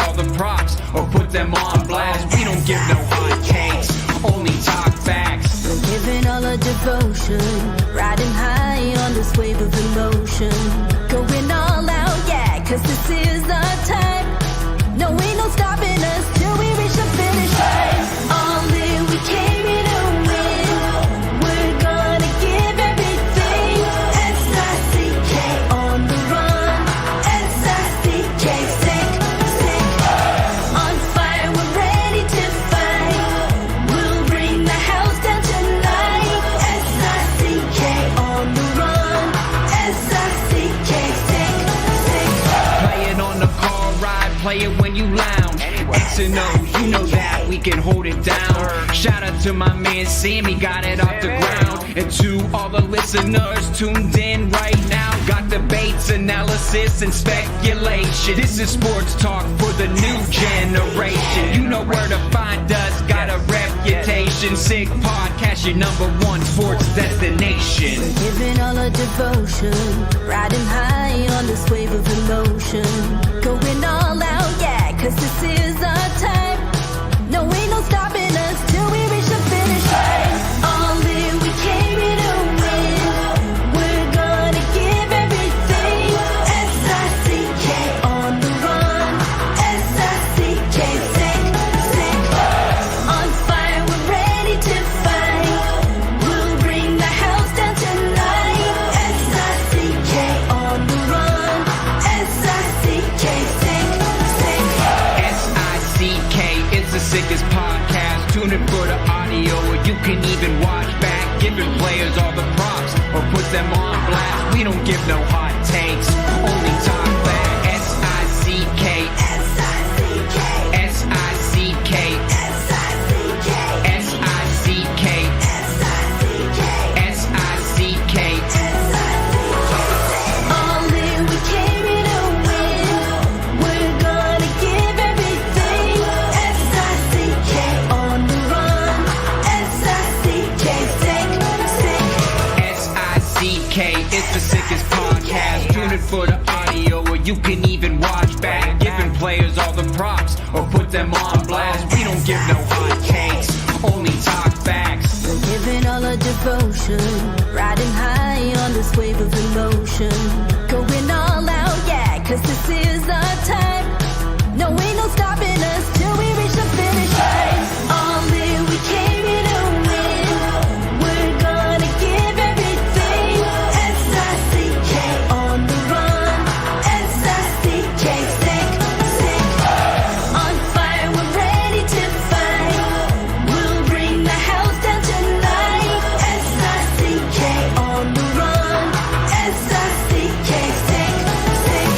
all the props or put them on blast. We don't give no hot takes, only talk facts. We're giving all our devotion, riding high on this wave of emotion. Going all out, yeah, cause this is our time. No, ain't no stopping us till we reach the finish line. All in, we came here to win. We're gonna give everything. S-I-C-K on the run. S-I-C-K, sick, sick. On fire, we're ready to fight. We'll bring the house down tonight. S-I-C-K on the run. S-I-C-K, sick, sick. Play it on the car ride, play it when you lounge. X and O, you know that we can hold it down. Shout out to my man Sammy, got it off the ground. And to all the listeners tuned in right now, got debates, analysis, and speculation. This is sports talk for the new generation. You know where to find us, got a reputation. Sick podcast, your #1 sports destination. Giving all our devotion, riding high on this wave of emotion. Going all out, yeah, cause this is our time. No, ain't no stopping us till we reach the finish line. All in, we came here to win. We're gonna give everything. S-I-C-K on the run. S-I-C-K, sick, sick. On fire, we're ready to fight. We'll bring the house down tonight. S-I-C-K on the run. S-I-C-K, sick, sick. S-I-C-K, it's the sickest podcast. Tune in for the audio, or you can even watch back. Giving players all the props or put them on blast. We don't give no hot takes, only talk back. S-I-C-K, S-I-C-K, S-I-C-K, S-I-C-K, S-I-C-K, S-I-C-K, S-I-C-K. all in, we came here to win. We're gonna give everything. S-I-C-K on the run. S-I-C-K, sick, sick. S-I-C-K, it's the sickest podcast. Tune in for the audio, or you can even watch back. Giving players all the props or put them on blast. We don't give no hot takes, only talk facts. We're giving all our devotion, riding high on this wave of emotion. Going all out, yeah, cause this is our time. No, ain't no stopping us till we reach the finish line. All in, we came here to win. We're gonna give everything. S-I-C-K on the run. S-I-C-K, sick, sick. On fire, we're ready to fight. We'll bring the house down tonight. S-I-C-K on the run. S-I-C-K, sick, sick.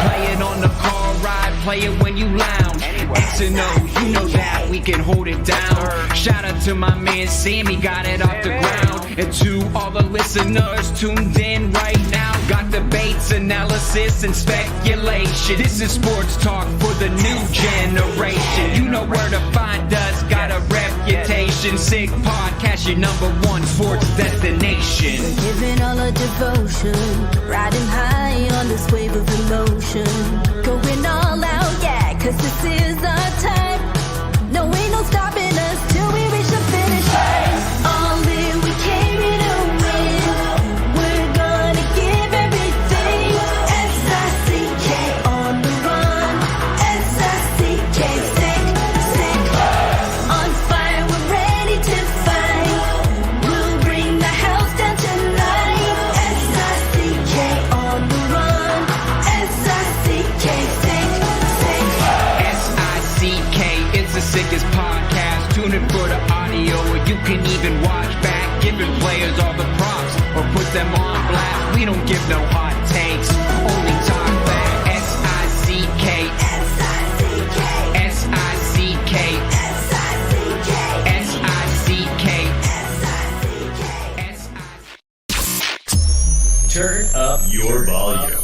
Play it on the car ride, play it when you lounge. X and O, you know that we can hold it down. Shout out to my man Sammy, got it off the ground. And to all the listeners tuned in right now, got debates, analysis, and speculation. This is sports talk for the new generation. You know where to find us, got a reputation. Sick podcast, your #1 sports destination. Giving all our devotion, riding high on this wave of emotion. Going all out, yeah, cause this is our time. No, ain't no stopping us till we reach the finish line. All in, we came here to win. We're gonna give everything. S-I-C-K on the run. S-I-C-K, sick, sick. On fire, we're ready to fight. We'll bring the house down tonight. S-I-C-K on the run. S-I-C-K, sick, sick. S-I-C-K, it's the sickest podcast. Tune in for the audio, or you can even watch back. Giving players all the props or put them on blast. We don't give no hot takes, only talk back. S-I-C-K, S-I-C-K, S-I-C-K, S-I-C-K, S-I-C-K, S-I-C-K. Turn up your volume.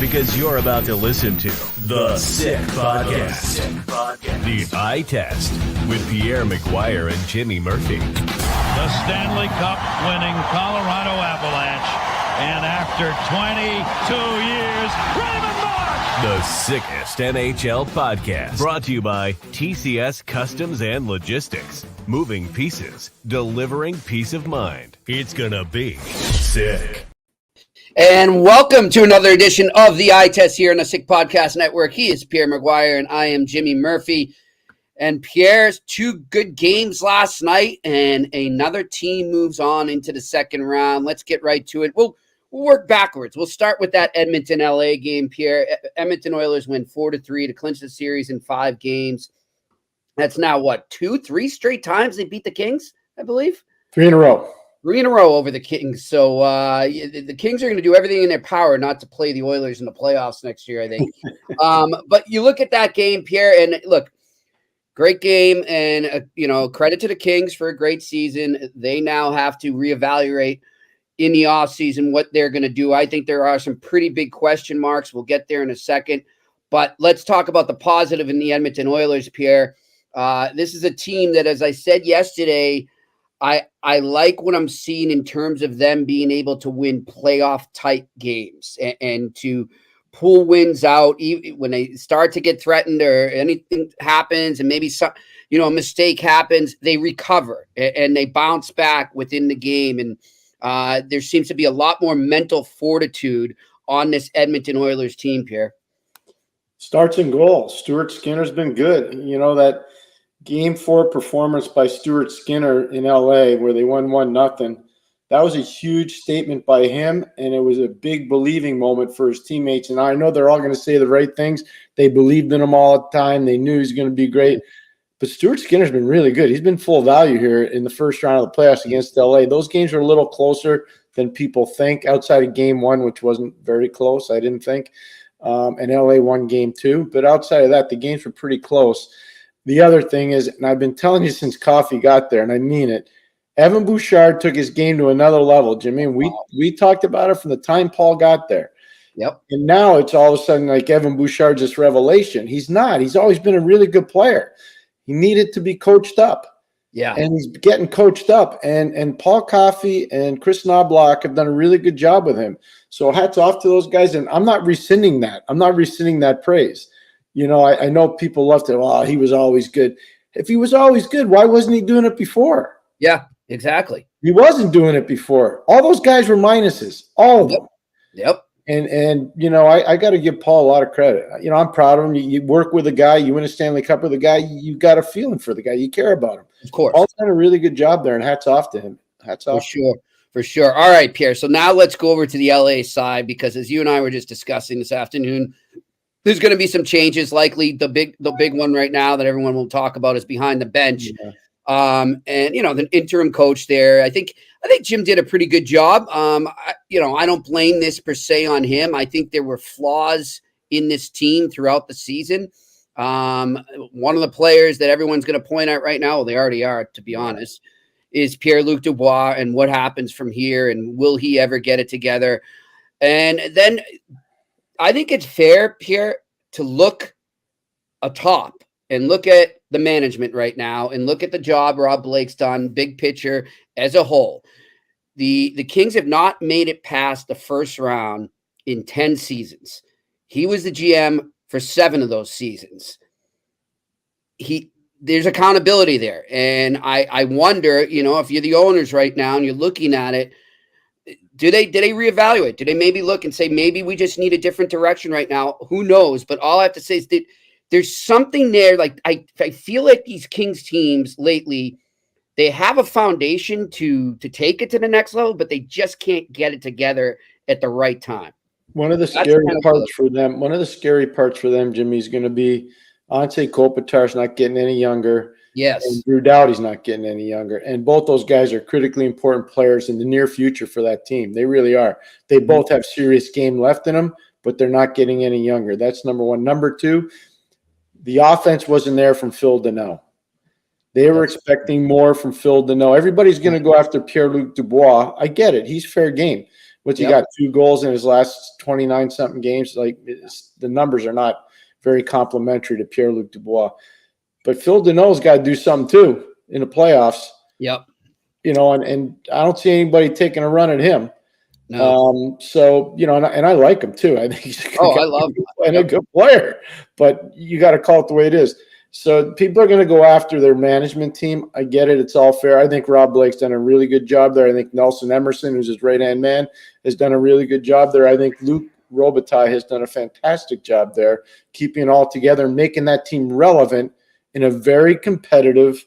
Because you're about to listen to The Sick Podcast. The Eye Test with Pierre, McGuire, and Jimmy Murphy. The Stanley Cup winning Colorado Avalanche. And after 22 years, Raymond Marsh The sickest NHL podcast. Brought to you by TCS Customs and Logistics. Moving pieces, delivering peace of mind. It's gonna be sick. And welcome to another edition of the Eye Test here on the Sick Podcast Network. He is Pierre McGuire, and I am Jimmy Murphy. And Pierre's 2 good games last night, and another team moves on into the second round. Let's get right to it. We'll work backwards. We'll start with that Edmonton-LA game, Pierre. Edmonton Oilers win 4-3 to clinch the series in 5 games. That's now, 2-3 straight times they beat the Kings, I believe? 3 in a row. 3 in a row over the Kings. So the Kings are going to do everything in their power not to play the Oilers in the playoffs next year, I think. But you look at that game, Pierre, and look, great game. And, credit to the Kings for a great season. They now have to reevaluate in the offseason what they're going to do. I think there are some pretty big question marks. We'll get there in a second. But let's talk about the positive in the Edmonton Oilers, Pierre. This is a team that, as I said yesterday, I like what I'm seeing in terms of them being able to win playoff-type games and to pull wins out even when they start to get threatened or anything happens and maybe some, a mistake happens, they recover and they bounce back within the game. And there seems to be a lot more mental fortitude on this Edmonton Oilers team, Pierre. Starts and goals. Stuart Skinner's been good. That Game 4 performance by Stuart Skinner in LA where they won 1-0. That was a huge statement by him, and it was a big believing moment for his teammates. And I know they're all going to say the right things. They believed in him all the time. They knew he was going to be great. But Stuart Skinner's been really good. He's been full value here in the first round of the playoffs against LA. Those games are a little closer than people think outside of Game 1, which wasn't very close, I didn't think. And LA won Game 2. But outside of that, the games were pretty close. The other thing is, and I've been telling you since Coffee got there, and I mean it, Evan Bouchard took his game to another level, Jimmy. And we talked about it from the time Paul got there. Yep. And now it's all of a sudden like Evan Bouchard's this revelation. He's not. He's always been a really good player. He needed to be coached up. Yeah. And he's getting coached up. And Paul Coffey and Chris Knobloch have done a really good job with him. So hats off to those guys. And I'm not rescinding that. I'm not rescinding that praise. I know people love to, he was always good. If he was always good, why wasn't he doing it before? Yeah, exactly. He wasn't doing it before. All those guys were minuses. All of them. Yep. And I got to give Paul a lot of credit. I'm proud of him. You work with a guy, you win a Stanley Cup with a guy, you got a feeling for the guy. You care about him. Of course. Paul's done a really good job there, and hats off to him. Hats off. For sure. All right, Pierre. So now let's go over to the LA side, because as you and I were just discussing this afternoon, there's going to be some changes. Likely the big one right now that everyone will talk about is behind the bench. Yeah. And the interim coach there, I think Jim did a pretty good job. I don't blame this per se on him. I think there were flaws in this team throughout the season. One of the players that everyone's going to point out right now, well, they already are, to be honest, is Pierre-Luc Dubois, and what happens from here, and will he ever get it together? And then I think it's fair, Pierre, to look atop and look at the management right now and look at the job Rob Blake's done, big picture as a whole. The Kings have not made it past the first round in 10 seasons. He was the GM for 7 of those seasons. There's accountability there. And I wonder, if you're the owners right now and you're looking at it, did they reevaluate? Do they maybe look and say, maybe we just need a different direction right now? Who knows? But all I have to say is that there's something there. Like I feel like these Kings teams lately, they have a foundation to take it to the next level, but they just can't get it together at the right time. One of the scary parts for them, Jimmy, is going to be Anze Kopitar's not getting any younger. Yes. And Drew Doughty's not getting any younger. And both those guys are critically important players in the near future for that team. They really are. They both have serious game left in them, but they're not getting any younger. That's number one. Number two, the offense wasn't there from Phil Deneau. They were expecting more from Phil Deneau. Everybody's going to go after Pierre-Luc Dubois. I get it. He's fair game. He got 2 goals in his last 29-something games. Like the numbers are not very complimentary to Pierre-Luc Dubois. But Phil Deneau's got to do something too in the playoffs. Yep. And I don't see anybody taking a run at him. No. So, and I like him too. I think he's a I love him. and a good player, but you got to call it the way it is. So people are going to go after their management team. I get it. It's all fair. I think Rob Blake's done a really good job there. I think Nelson Emerson, who's his right-hand man, has done a really good job there. I think Luke Robitaille has done a fantastic job there, keeping it all together, making that team relevant in a very competitive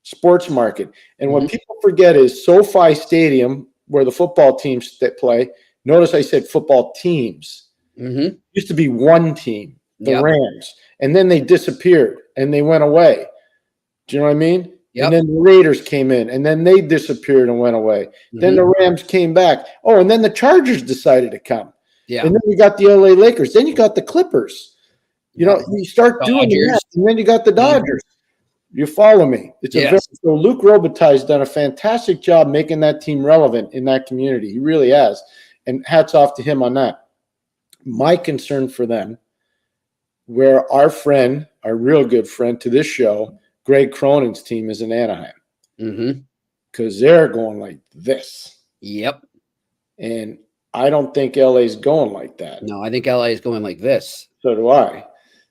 sports market. And what people forget is SoFi Stadium, where the football teams that play, notice I said football teams, used to be one team, the Rams, and then they disappeared and they went away. Do you know what I mean? And then the Raiders came in and then they disappeared and went away. Then the Rams came back. Oh, and then the Chargers decided to come. Yeah. And then you got the LA Lakers. Then you got the Clippers. You start doing that, and then you got the Dodgers. You follow me? So Luke Robitaille's done a fantastic job making that team relevant in that community. He really has. And hats off to him on that. My concern for them, where our real good friend to this show, Greg Cronin's team is in Anaheim. Because they're going like this. Yep. And I don't think LA's going like that. No, I think LA is going like this. So do I.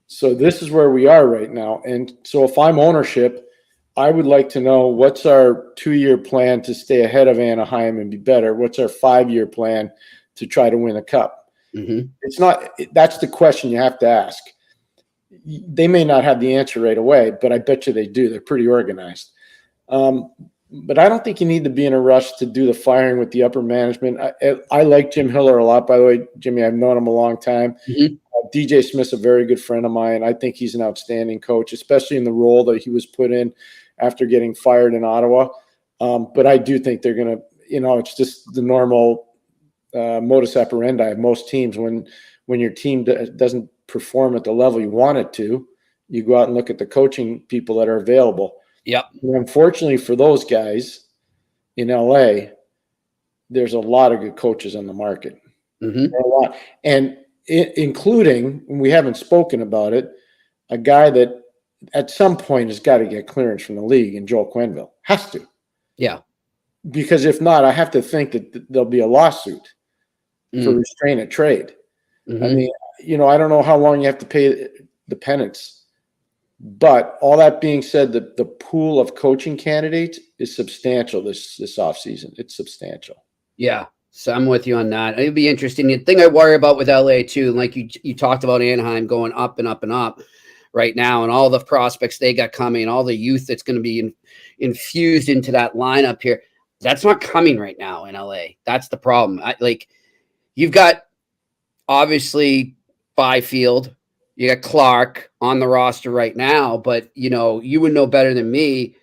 So this is where we are right now. And so if I'm ownership, I would like to know what's our 2-year plan to stay ahead of Anaheim and be better. What's our 5-year plan to try to win a cup? It's not, that's the question you have to ask. They may not have the answer right away, but I bet you they do. They're pretty organized. But I don't think you need to be in a rush to do the firing with the upper management. I like Jim Hiller a lot, by the way. Jimmy, I've known him a long time. DJ Smith's a very good friend of mine. I think he's an outstanding coach, especially in the role that he was put in after getting fired in Ottawa. But I do think they're going to, it's just the normal modus operandi of most teams. When your team doesn't perform at the level you want it to, you go out and look at the coaching people that are available. Yep. And unfortunately for those guys in LA, there's a lot of good coaches on the market. A lot. And including, we haven't spoken about it, a guy that at some point has got to get clearance from the league, and Joel Quenneville has to. Yeah. Because if not, I have to think that there'll be a lawsuit for restraint of trade. I mean, I don't know how long you have to pay the penance. But all that being said, the pool of coaching candidates is substantial this offseason. It's substantial. Yeah. So I'm with you on that. It'd be interesting. The thing I worry about with LA too, like you talked about Anaheim going up and up and up right now, and all the prospects they got coming, all the youth that's going to be infused into that lineup here. That's not coming right now in LA. That's the problem. You've got obviously Byfield, you got Clark on the roster right now, but you would know better than me.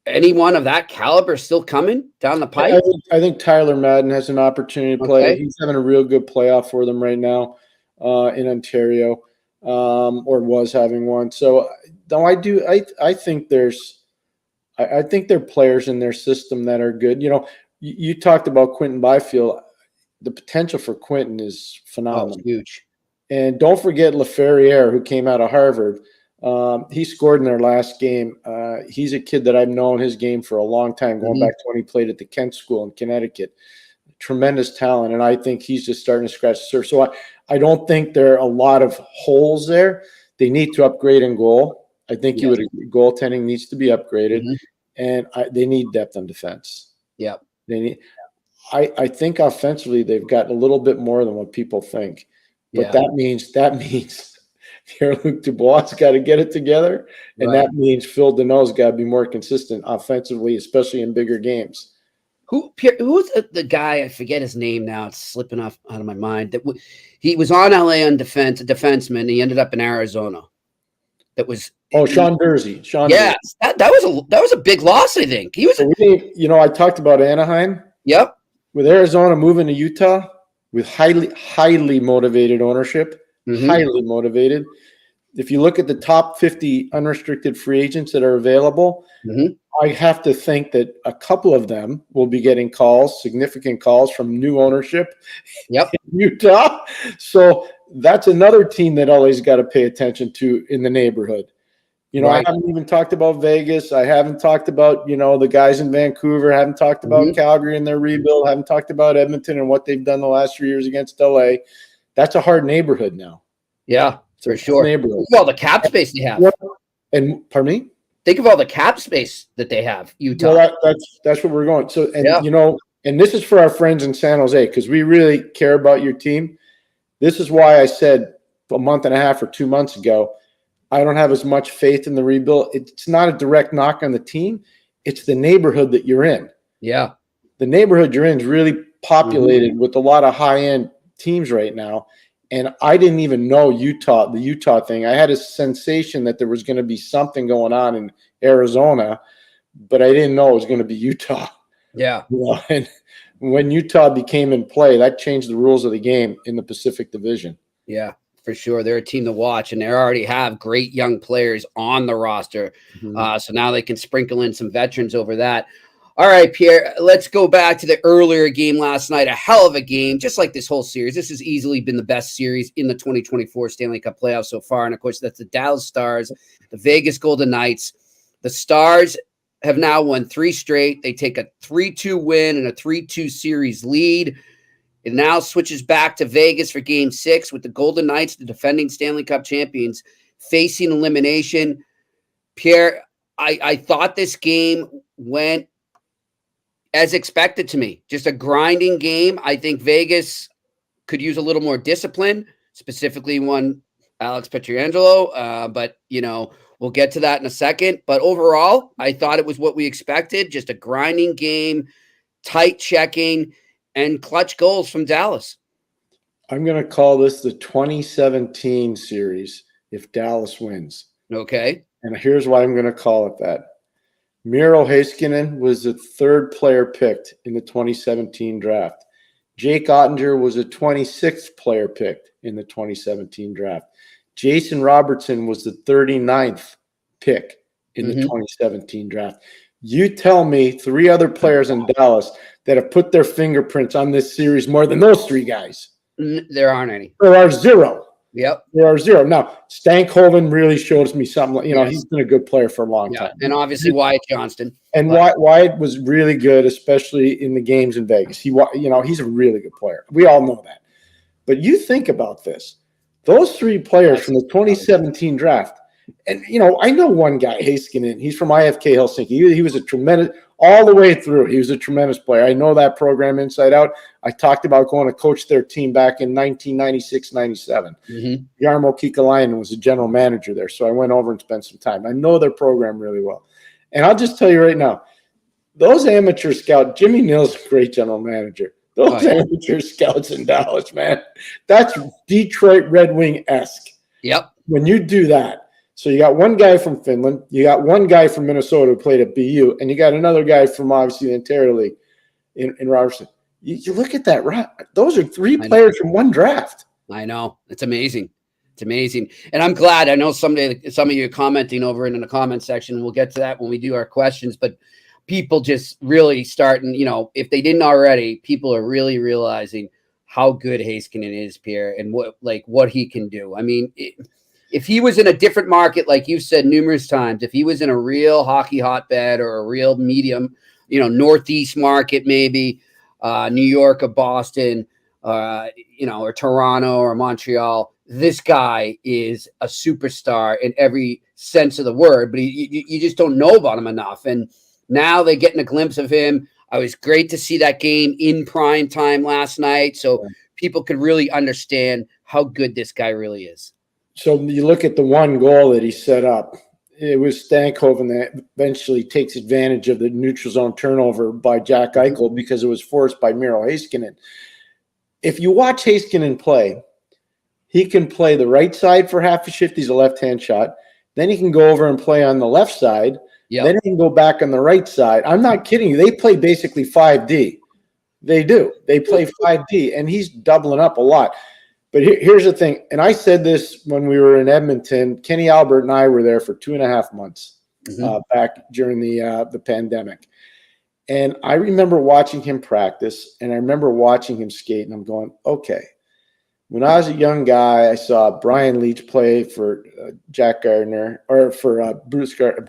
Anyone of that caliber still coming down the pipe? I think Tyler Madden has an opportunity to play. He's having a real good playoff for them right now in Ontario, or was having one. So no, I think I think there are players in their system that are good. You talked about Quentin Byfield. The potential for Quentin is phenomenal. Oh, huge. And don't forget LaFerriere, who came out of Harvard. He scored in their last game. He's a kid that I've known his game for a long time, going back to when he played at the Kent School in Connecticut. Tremendous talent, and I think he's just starting to scratch the surface. So I don't think there are a lot of holes there. They need to upgrade in goal. I think you would agree. Goaltending needs to be upgraded, and they need depth on defense. Yeah, they need. I think offensively they've got a little bit more than what people think, but that means Pierre-Luc Dubois got to get it together, and that means Phil Deneau's got to be more consistent offensively, especially in bigger games. Who's the guy? I forget his name now. It's slipping out of my mind. He was on LA on defense, a defenseman. He ended up in Arizona. That was Sean Dursey. Yes, that was a big loss. I think he was. I talked about Anaheim. Yep. With Arizona moving to Utah with highly motivated ownership, highly motivated. If you look at the top 50 unrestricted free agents that are available, I have to think that a couple of them will be getting significant calls from new ownership in Utah. So that's another team that LA's got to pay attention to in the neighborhood. You know, Right. I haven't even talked about Vegas. I haven't talked about, the guys in Vancouver. I haven't talked about Calgary and their rebuild. I haven't talked about Edmonton and what they've done the last 3 years against LA. That's a hard neighborhood now. Yeah, It's a for sure. neighborhood. Think of all the cap space they have. And pardon me? Think of all the cap space that they have, Utah. Well, that's where we're going. So, and Yeah. and this is for our friends in San Jose, because we really care about your team. This is why I said a month and a half or 2 months ago, I don't have as much faith in the rebuild. It's not a direct knock on the team. It's the neighborhood that you're in. Yeah. The neighborhood you're in is really populated with a lot of high-end teams right now. And I didn't even know the Utah thing. I had a sensation that there was going to be something going on in Arizona, but I didn't know it was going to be Utah. Yeah. And when Utah became in play, that changed the rules of the game in the Pacific Division. Yeah, for sure. They're a team to watch, and they already have great young players on the roster. So now they can sprinkle in some veterans over that. All right, Pierre, let's go back to the earlier game last night. A hell of a game, just like this whole series. This has easily been the best series in the 2024 Stanley Cup playoffs so far. And, of course, that's the Dallas Stars, the Vegas Golden Knights. The Stars have now won 3 straight. They take a 3-2 win and a 3-2 series lead. It now switches back to Vegas for Game 6 with the Golden Knights, the defending Stanley Cup champions, facing elimination. Pierre, I thought this game went as expected to me. Just a grinding game. I think Vegas could use a little more discipline, specifically one Alex Pietrangelo. But, we'll get to that in a second. But overall, I thought it was what we expected. Just a grinding game, tight checking, and clutch goals from Dallas. I'm going to call this the 2017 series if Dallas wins. Okay. And here's why I'm going to call it that. Miro Heiskanen was the 3rd player picked in the 2017 draft. Jake Ottinger was the 26th player picked in the 2017 draft. Jason Robertson was the 39th pick in the 2017 draft. You tell me 3 other players in Dallas that have put their fingerprints on this series more than those 3 guys. There aren't any. There are 0. Yep. There are 0. Now, Stankhoven really shows me something. He's been a good player for a long time. And obviously Wyatt Johnston. And Wyatt was really good, especially in the games in Vegas. He's a really good player. We all know that. But you think about this. Those 3 players from the 2017 draft, and, I know one guy, Heiskanen. He's from IFK Helsinki. He was a tremendous – all the way through. He was a tremendous player. I know that program inside out. I talked about going to coach their team back in 1996-97. Jarmo Kekalainen was the general manager there, so I went over and spent some time. I know their program really well. And I'll just tell you right now, those amateur scouts – Jimmy Neal's a great general manager. Those amateur scouts in Dallas, man, that's Detroit Red Wing-esque. Yep. When you do that, so you got one guy from Finland, you got one guy from Minnesota who played at BU, and you got another guy from obviously the Ontario League in Robertson. You look at that, those are 3 players from one draft. I know. It's amazing. It's amazing. And I'm glad. I know some of you are commenting over in the comment section. We'll get to that when we do our questions, but people just really starting, if they didn't already, people are really realizing how good Heiskanen is, Pierre, and what he can do. I mean, if he was in a different market, like you've said numerous times, if he was in a real hockey hotbed or a real medium, Northeast market, maybe New York or Boston, or Toronto or Montreal, this guy is a superstar in every sense of the word, but you just don't know about him enough. And now they're getting a glimpse of him. I was great to see that game in prime time last night, so people could really understand how good this guy really is. So you look at the one goal that he set up. It was Stankhoven that eventually takes advantage of the neutral zone turnover by Jack Eichel because it was forced by Miro Heiskanen. If you watch Heiskanen play, he can play the right side for half a shift. He's a left-hand shot. Then he can go over and play on the left side. Yep. Then he can go back on the right side. I'm not kidding you. They play basically 5D. They do. They play 5D, and he's doubling up a lot. But here's the thing, and I said this when we were in Edmonton. Kenny Albert and I were there for 2.5 months back during the pandemic. And I remember watching him practice, and I remember watching him skate, and I'm going, okay, When I was a young guy, I saw Brian Leach play for Jack Gardner, or for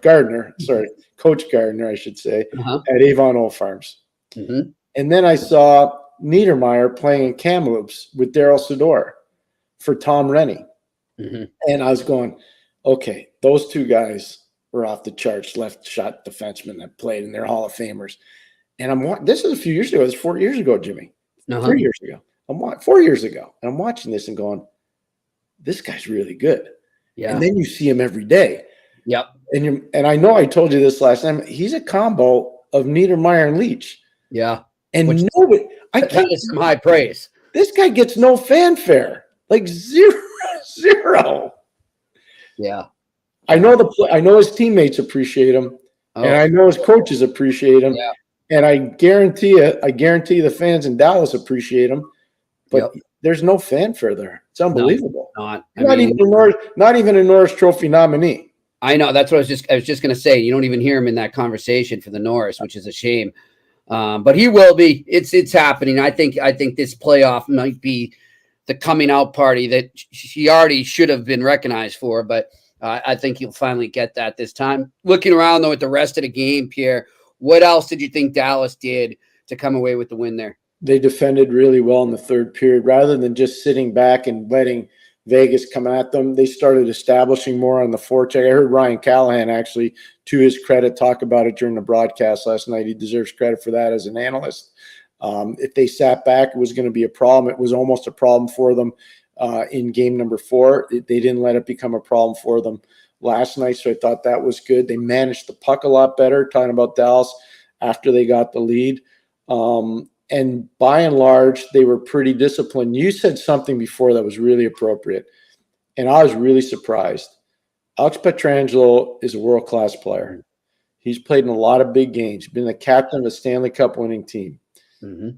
Gardner, sorry, Coach Gardner, I should say, at Avon Old Farms. Mm-hmm. And then I saw Niedermeyer playing in Kamloops with Daryl Sador for Tom Rennie. Mm-hmm. And I was going, okay, those two guys were off the charts, left shot defensemen that played, and they're Hall of Famers. And this is a few years ago. It was 4 years ago, Jimmy. 3 years ago. 4 years ago. And I'm watching this and going, this guy's really good. Yeah. And then you see him every day. Yep. And I know I told you this last time. He's a combo of Niedermeyer and Leach. Yeah. And nobody, that is some high praise. This guy gets no fanfare. Like zero. Yeah. I know his teammates appreciate him. And I know his coaches appreciate him. Yeah. And I guarantee the fans in Dallas appreciate him. But there's no fanfare there. It's unbelievable. Not even a Norris Trophy nominee. I know. That's what I was just going to say. You don't even hear him in that conversation for the Norris, which is a shame. But he will be. It's happening. I think this playoff might be the coming out party that he already should have been recognized for. But I think he'll finally get that this time. Looking around though at the rest of the game, Pierre, what else did you think Dallas did to come away with the win there? They defended really well in the third period. Rather than just sitting back and letting Vegas come at them, they started establishing more on the forecheck. I heard Ryan Callahan, actually, to his credit, talk about it during the broadcast last night. He deserves credit for that as an analyst. If they sat back, it was going to be a problem. It was almost a problem for them in game number 4. They didn't let it become a problem for them last night, so I thought that was good. They managed the puck a lot better, talking about Dallas, after they got the lead. And by and large, they were pretty disciplined. You said something before that was really appropriate, and I was really surprised. Alex Pietrangelo is a world-class player. He's played in a lot of big games. He's been the captain of a Stanley Cup winning team. Mm-hmm.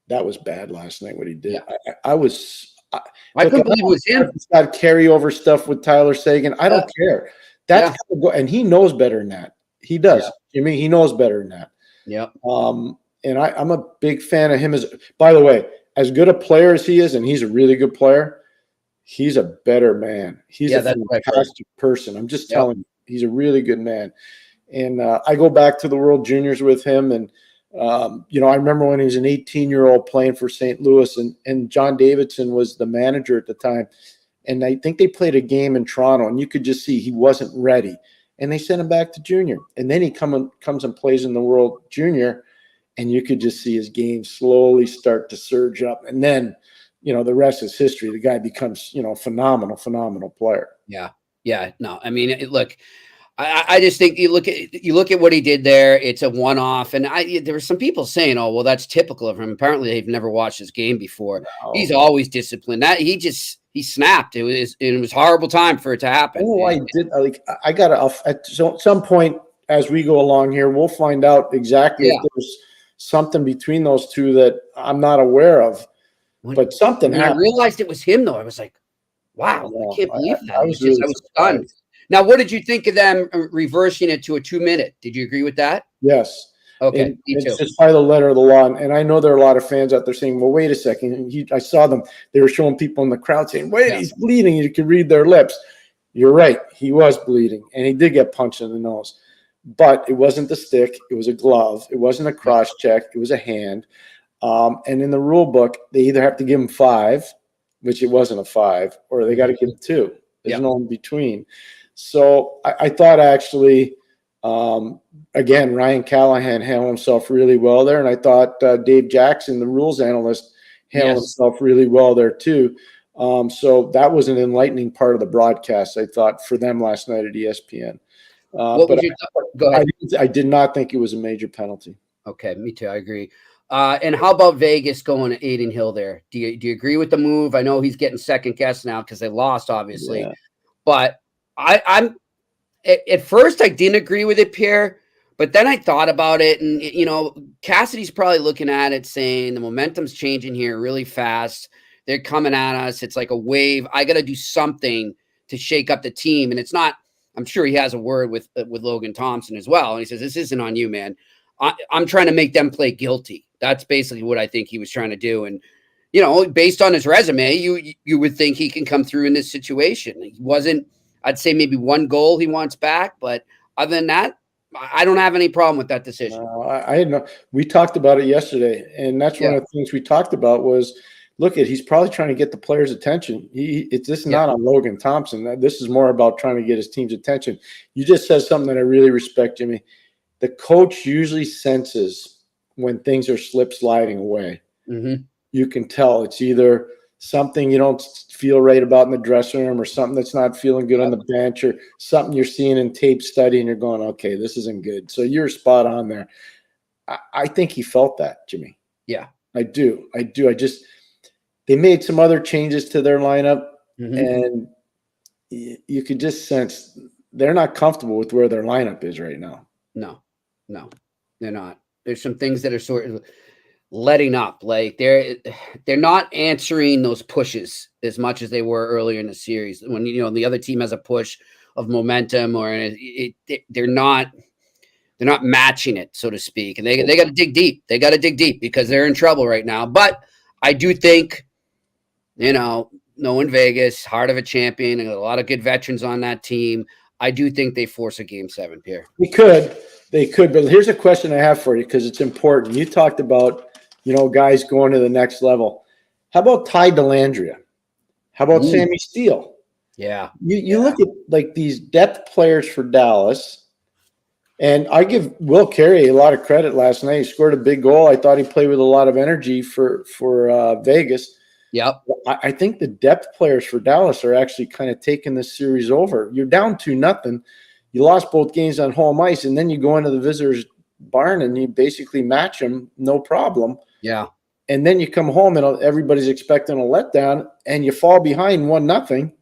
That was bad last night, what he did. Yeah. I couldn't believe it was him. He's got carryover stuff with Tyler Seguin. I don't care. That's and he knows better than that. He does. Yeah. I mean, he knows better than that. Yeah. And I'm a big fan of him. By the way, as good a player as he is, and he's a really good player, he's a better man. He's a fantastic person. I'm just telling you, he's a really good man. And I go back to the World Juniors with him, and I remember when he was an 18-year-old playing for St. Louis, and John Davidson was the manager at the time. And I think they played a game in Toronto, and you could just see he wasn't ready. And they sent him back to junior. And then he comes and plays in the World Junior, and you could just see his game slowly start to surge up. And then, the rest is history. The guy becomes, phenomenal player. Yeah. Yeah. No, I mean, look, I just think you look at what he did there. It's a one-off. And there were some people saying, oh, well, that's typical of him. Apparently they've never watched his game before. No. He's always disciplined. He snapped. It was a horrible time for it to happen. Oh, I did. I got to, at some point as we go along here, we'll find out exactly if there's something between those two that I'm not aware of. But something happened. I realized it was him, though. I was like, wow, I can't believe that. I was stunned. Surprised. Now, what did you think of them reversing it to a 2-minute? Did you agree with that? Yes. Okay, me too. It's just by the letter of the law. And I know there are a lot of fans out there saying, well, wait a second. And I saw them. They were showing people in the crowd saying, wait, he's bleeding. You can read their lips. You're right. He was bleeding. And he did get punched in the nose. But it wasn't the stick. It was a glove. It wasn't a cross check. It was a hand. And in the rule book, they either have to give him 5, which it wasn't a 5, or they got to give him 2. There's no in between. So I thought actually, again, Ryan Callahan handled himself really well there. And I thought Dave Jackson, the rules analyst, handled himself really well there too. So that was an enlightening part of the broadcast, I thought, for them last night at ESPN. Go ahead. I did not think it was a major penalty. Okay, me too. I agree. And how about Vegas going to Adin Hill there? Do you agree with the move? I know he's getting second guess now because they lost, obviously. But I'm at first I didn't agree with it, Pierre. But then I thought about it, and Cassidy's probably looking at it, saying the momentum's changing here really fast. They're coming at us. It's like a wave. I got to do something to shake up the team, and it's not. I'm sure he has a word with Logan Thompson as well, and he says, "This isn't on you, man. I'm trying to make them play guilty." That's basically what I think he was trying to do. And you know, based on his resume, you would think he can come through in this situation. He wasn't, I'd say maybe one goal he wants back, but other than that, I don't have any problem with that decision. I had no. We talked about it yesterday, and that's one of the things we talked about was, he's probably trying to get the players' attention. This is not on Logan Thompson. This is more about trying to get his team's attention. You just said something that I really respect, Jimmy. The coach usually senses when things are slip sliding away. Mm-hmm. You can tell it's either something you don't feel right about in the dressing room, or something that's not feeling good on the bench, or something you're seeing in tape study and you're going, okay, this isn't good. So you're spot on there. I think he felt that, Jimmy. Yeah, I do. They made some other changes to their lineup, and you could just sense they're not comfortable with where their lineup is right now. No, they're not. There's some things that are sort of letting up. Like they're not answering those pushes as much as they were earlier in the series when, you know, the other team has a push of momentum, or they're not matching it, so to speak. And they got to dig deep. They got to dig deep because they're in trouble right now. But I do think, you know, knowing Vegas, heart of a champion, and a lot of good veterans on that team, I do think they force a Game 7, Pierre. They could, but here's a question I have for you because it's important. You talked about, you know, guys going to the next level. How about Ty Dellandrea? How about Sammy Steele? Yeah. You look at like these depth players for Dallas, and I give Will Carey a lot of credit last night. He scored a big goal. I thought he played with a lot of energy for Vegas. Yep. I think the depth players for Dallas are actually kind of taking this series over. You're down 2-0. You lost both games on home ice, and then you go into the visitors' barn and you basically match them, no problem. Yeah. And then you come home and everybody's expecting a letdown, and you fall behind 1-0.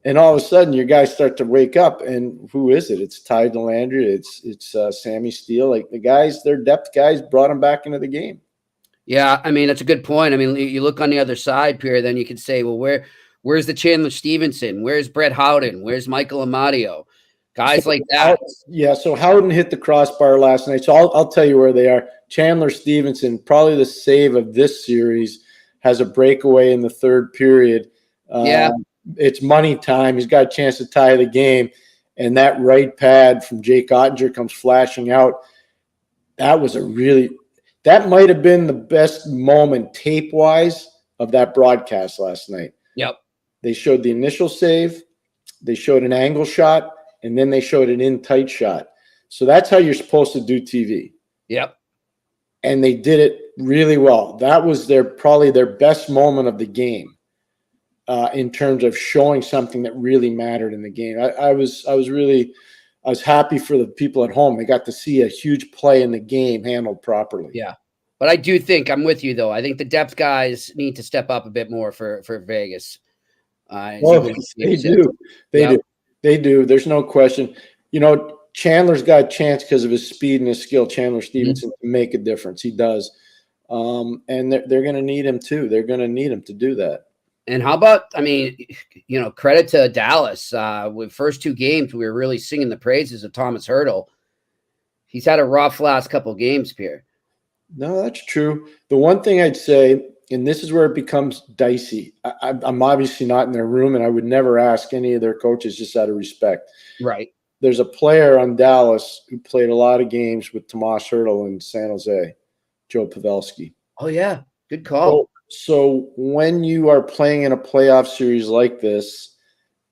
And all of a sudden, your guys start to wake up, and who is it? It's Ty Dellandrea. It's Sammy Steele. Like the guys, their depth guys brought them back into the game. Yeah, I mean, that's a good point. I mean, you look on the other side, Pierre, then you can say, well, where's the Chandler Stevenson? Where's Brett Howden? Where's Michael Amadio? Guys like that. Yeah, so Howden hit the crossbar last night. So I'll tell you where they are. Chandler Stevenson, probably the save of this series, has a breakaway in the third period. It's money time. He's got a chance to tie the game. And that right pad from Jake Ottinger comes flashing out. That might have been the best moment tape-wise of that broadcast last night. Yep. They showed the initial save. They showed an angle shot. And then they showed an in-tight shot. So that's how you're supposed to do TV. Yep. And they did it really well. That was probably their best moment of the game in terms of showing something that really mattered in the game. I was happy for the people at home. They got to see a huge play in the game handled properly. Yeah. But I do think I'm with you, though. I think the depth guys need to step up a bit more for Vegas. They do. They do. There's no question. You know, Chandler's got a chance because of his speed and his skill, Chandler Stevenson, to make a difference. He does. And they're going to need him too. They're going to need him to do that. And how about, I mean, you know, credit to Dallas. With first two games, we were really singing the praises of Thomas Hertl. He's had a rough last couple of games, Pierre. No, that's true. The one thing I'd say, and this is where it becomes dicey. I'm obviously not in their room, and I would never ask any of their coaches just out of respect. Right. There's a player on Dallas who played a lot of games with Tomas Hertl in San Jose, Joe Pavelski. Oh, yeah. Good call. So when you are playing in a playoff series like this,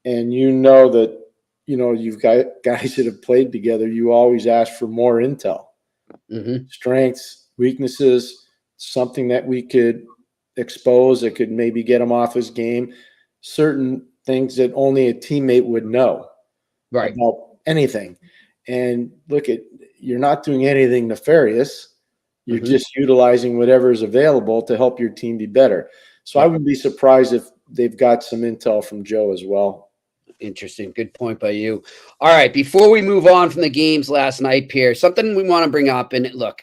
and you know that, you know, you've got guys that have played together, you always ask for more intel. Mm-hmm. Strengths, weaknesses, something that we could expose that could maybe get him off his game, certain things that only a teammate would know about anything. And you're not doing anything nefarious. You're just utilizing whatever is available to help your team be better. So I wouldn't be surprised if they've got some intel from Joe as well. Interesting. Good point by you. All right. Before we move on from the games last night, Pierre, something we want to bring up. And look,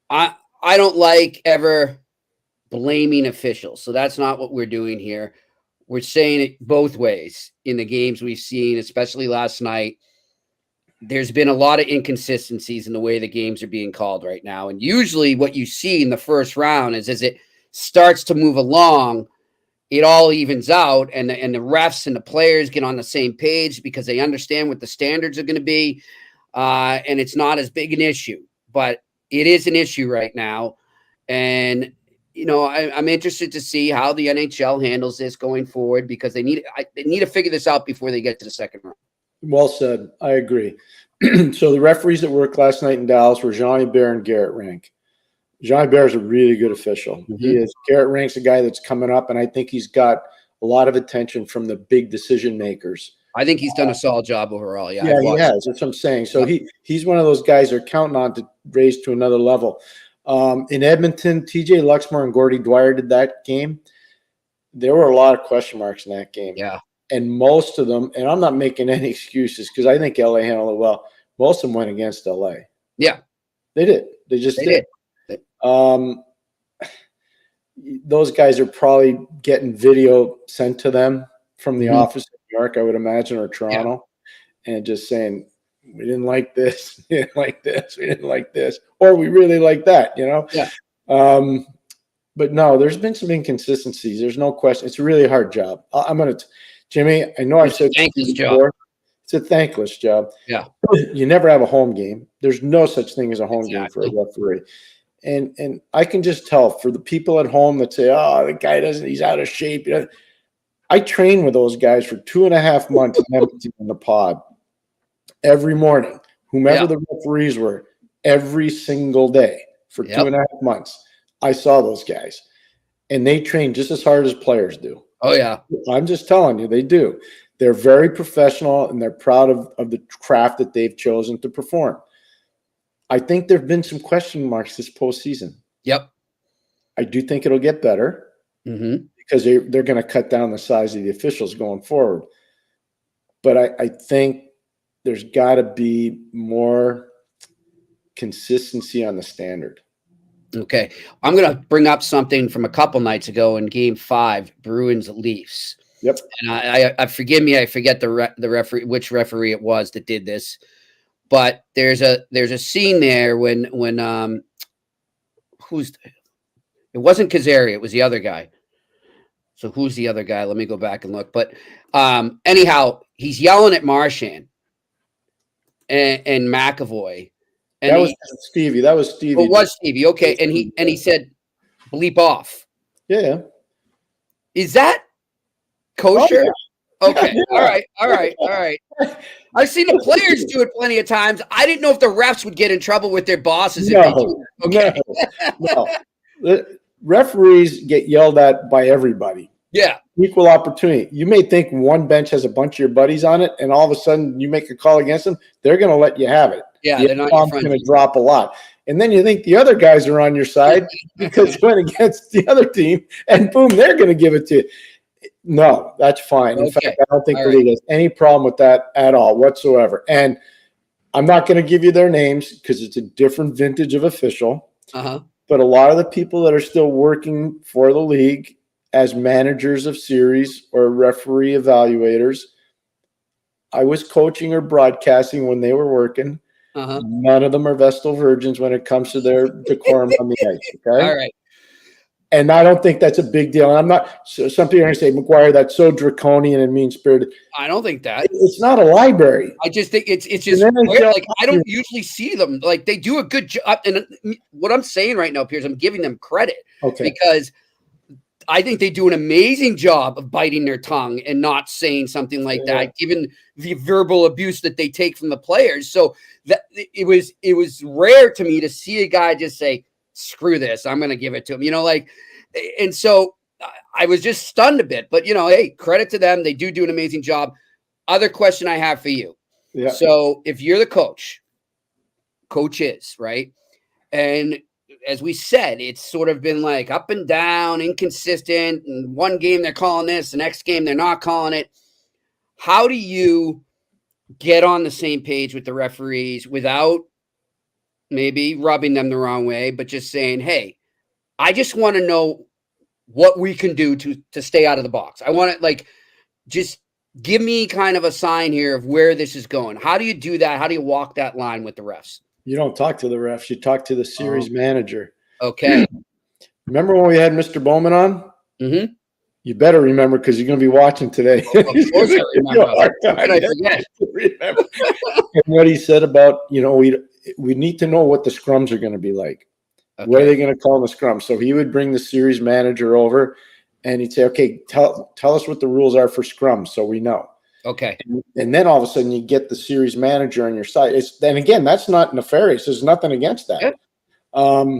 I don't like ever blaming officials. So that's not what we're doing here. We're saying it both ways in the games we've seen, especially last night. There's been a lot of inconsistencies in the way the games are being called right now. And usually what you see in the first round is it starts to move along, it all evens out, and the refs and the players get on the same page because they understand what the standards are going to be, and it's not as big an issue. But it is an issue right now, and I'm interested to see how the NHL handles this going forward because they need to figure this out before they get to the second round. Well said. I agree. So the referees that worked last night in Dallas were Jean-Hubert and Garrett Rank. Jean-Hubert is a really good official. Mm-hmm. He is. Garrett Rank's a guy that's coming up, and I think he's got a lot of attention from the big decision makers. I think he's done a solid job overall. Yeah, he has. That's what I'm saying. So he's one of those guys they're counting on to raise to another level. In Edmonton, TJ Luxmore and Gordy Dwyer did that game. There were a lot of question marks in that game. Yeah. And most of them, and I'm not making any excuses because I think LA handled it well. Most of them went against LA. Yeah. They did. They just did. Those guys are probably getting video sent to them from the office in New York, I would imagine, or Toronto, and just saying, we didn't like this, we didn't like this, we didn't like this, or we really like that, Yeah. But no, there's been some inconsistencies. There's no question. It's a really hard job. Jimmy, I know I've said thankless before, it's a thankless job. Yeah. You never have a home game. There's no such thing as a home game for a referee. And I can just tell for the people at home that say, oh, the guy he's out of shape. I train with those guys for 2.5 months in the pod every morning, whomever the referees were, every single day for 2.5 months. I saw those guys, and they train just as hard as players do. Oh, yeah. I'm just telling you, they do. They're very professional, and they're proud of the craft that they've chosen to perform. I think there have been some question marks this postseason. Yep. I do think it'll get better because they're going to cut down the size of the officials going forward. But I think there's got to be more consistency on the standard. Okay. I'm going to bring up something from a couple nights ago in Game 5, Bruins-Leafs. Yep. And I forgive me, I forget the referee, which referee it was that did this. But there's a scene there when it wasn't Kazari, it was the other guy. So who's the other guy? Let me go back and look. But anyhow, he's yelling at Marchand and McAvoy. And that was Stevie. That was Stevie. It was Stevie. Okay. And he said, bleep off. Yeah. Is that kosher? Oh, yeah. Okay. Yeah. All right. I've seen the players do it plenty of times. I didn't know if the refs would get in trouble with their bosses. No. The referees get yelled at by everybody. Yeah. Equal opportunity. You may think one bench has a bunch of your buddies on it, and all of a sudden you make a call against them. They're going to let you have it. Yeah, they're not your friends. Going to drop a lot. And then you think the other guys are on your side because you went against the other team, and boom, they're going to give it to you. No, that's fine. In fact, I don't think the league has any problem with that at all whatsoever. And I'm not going to give you their names because it's a different vintage of official. But a lot of the people that are still working for the league as managers of series or referee evaluators, I was coaching or broadcasting when they were working. None of them are Vestal virgins when it comes to their decorum on the ice. Okay. All right. And I don't think that's a big deal. I'm not. Some people are going to say, McGuire, that's so draconian and mean-spirited. I don't think that. It's not a library. I just think it's just weird. Like, I don't usually see them. Like, they do a good job. And what I'm saying right now, Pierce, I'm giving them credit. Okay. Because I think they do an amazing job of biting their tongue and not saying something like that, given the verbal abuse that they take from the players. So that it was rare to me to see a guy just say, screw this, I'm going to give it to him, and so I was just stunned a bit, but hey, credit to them. They do an amazing job. Other question I have for you. Yeah. So if you're the coaches, right? And as we said, it's sort of been like up and down, inconsistent. And one game they're calling this, the next game they're not calling it. How do you get on the same page with the referees without maybe rubbing them the wrong way, but just saying, hey, I just want to know what we can do to stay out of the box. I want to just give me kind of a sign here of where this is going. How do you do that? How do you walk that line with the refs? You don't talk to the refs. You talk to the series manager. Okay. Remember when we had Mr. Bowman on? Mm-hmm. You better remember because you're going to be watching today. Of course I remember. How can I forget? Remember. And what he said about, we need to know what the scrums are going to be like. Okay. What are they going to call the scrum? So he would bring the series manager over and he'd say, okay, tell us what the rules are for scrums so we know. Okay. And then all of a sudden you get the series manager on your side. And again, that's not nefarious. There's nothing against that. Yeah.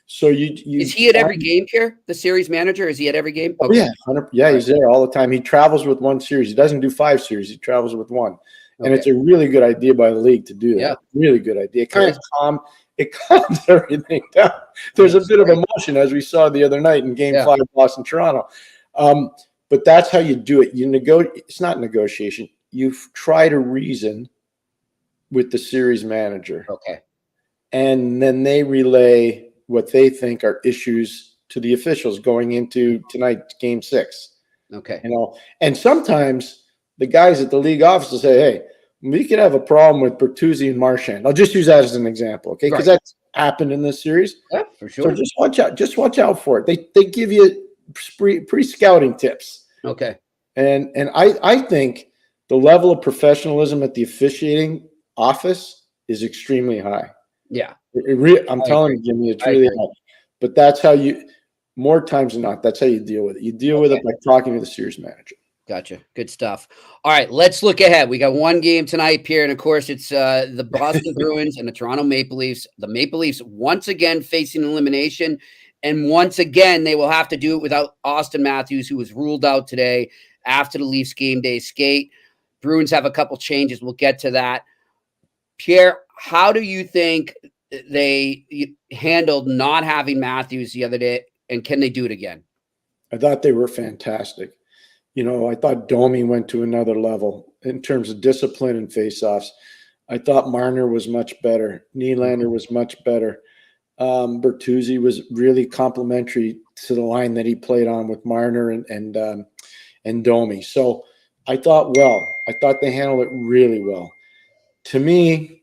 So you is he at every game, Pierre? The series manager? Is he at every game? Okay. Yeah, he's there all the time. He travels with one series. He doesn't do 5 series. He travels with one. And it's a really good idea by the league to do that. Yeah. Really good idea. It kind of calms everything down. There's a bit of emotion as we saw the other night in Game 5 of Boston Toronto. But that's how you do it. It's not negotiation. You try to reason with the series manager. Okay. And then they relay what they think are issues to the officials going into tonight's Game 6. Okay. And sometimes the guys at the league office will say, hey, we could have a problem with Bertuzzi and Marchand. I'll just use that as an example, okay? Because that's happened in this series. Yeah, for sure. So just watch out. Just watch out for it. They give you pre-scouting tips. Okay. And I think the level of professionalism at the officiating office is extremely high. Yeah. I'm telling you, Jimmy, it's really high. But that's how more times than not, that's how you deal with it. You deal with it by talking to the series manager. Gotcha. Good stuff. All right, let's look ahead. We got one game tonight, Pierre, and of course it's the Boston Bruins and the Toronto Maple Leafs. The Maple Leafs once again facing elimination, and once again they will have to do it without Austin Matthews, who was ruled out today after the Leafs game day skate. Bruins have a couple changes. We'll get to that. Pierre, how do you think they handled not having Matthews the other day, and can they do it again? I thought they were fantastic. I thought Domi went to another level in terms of discipline and faceoffs. I thought Marner was much better. Nylander was much better. Bertuzzi was really complimentary to the line that he played on with Marner and Domi. So I thought they handled it really well. To me,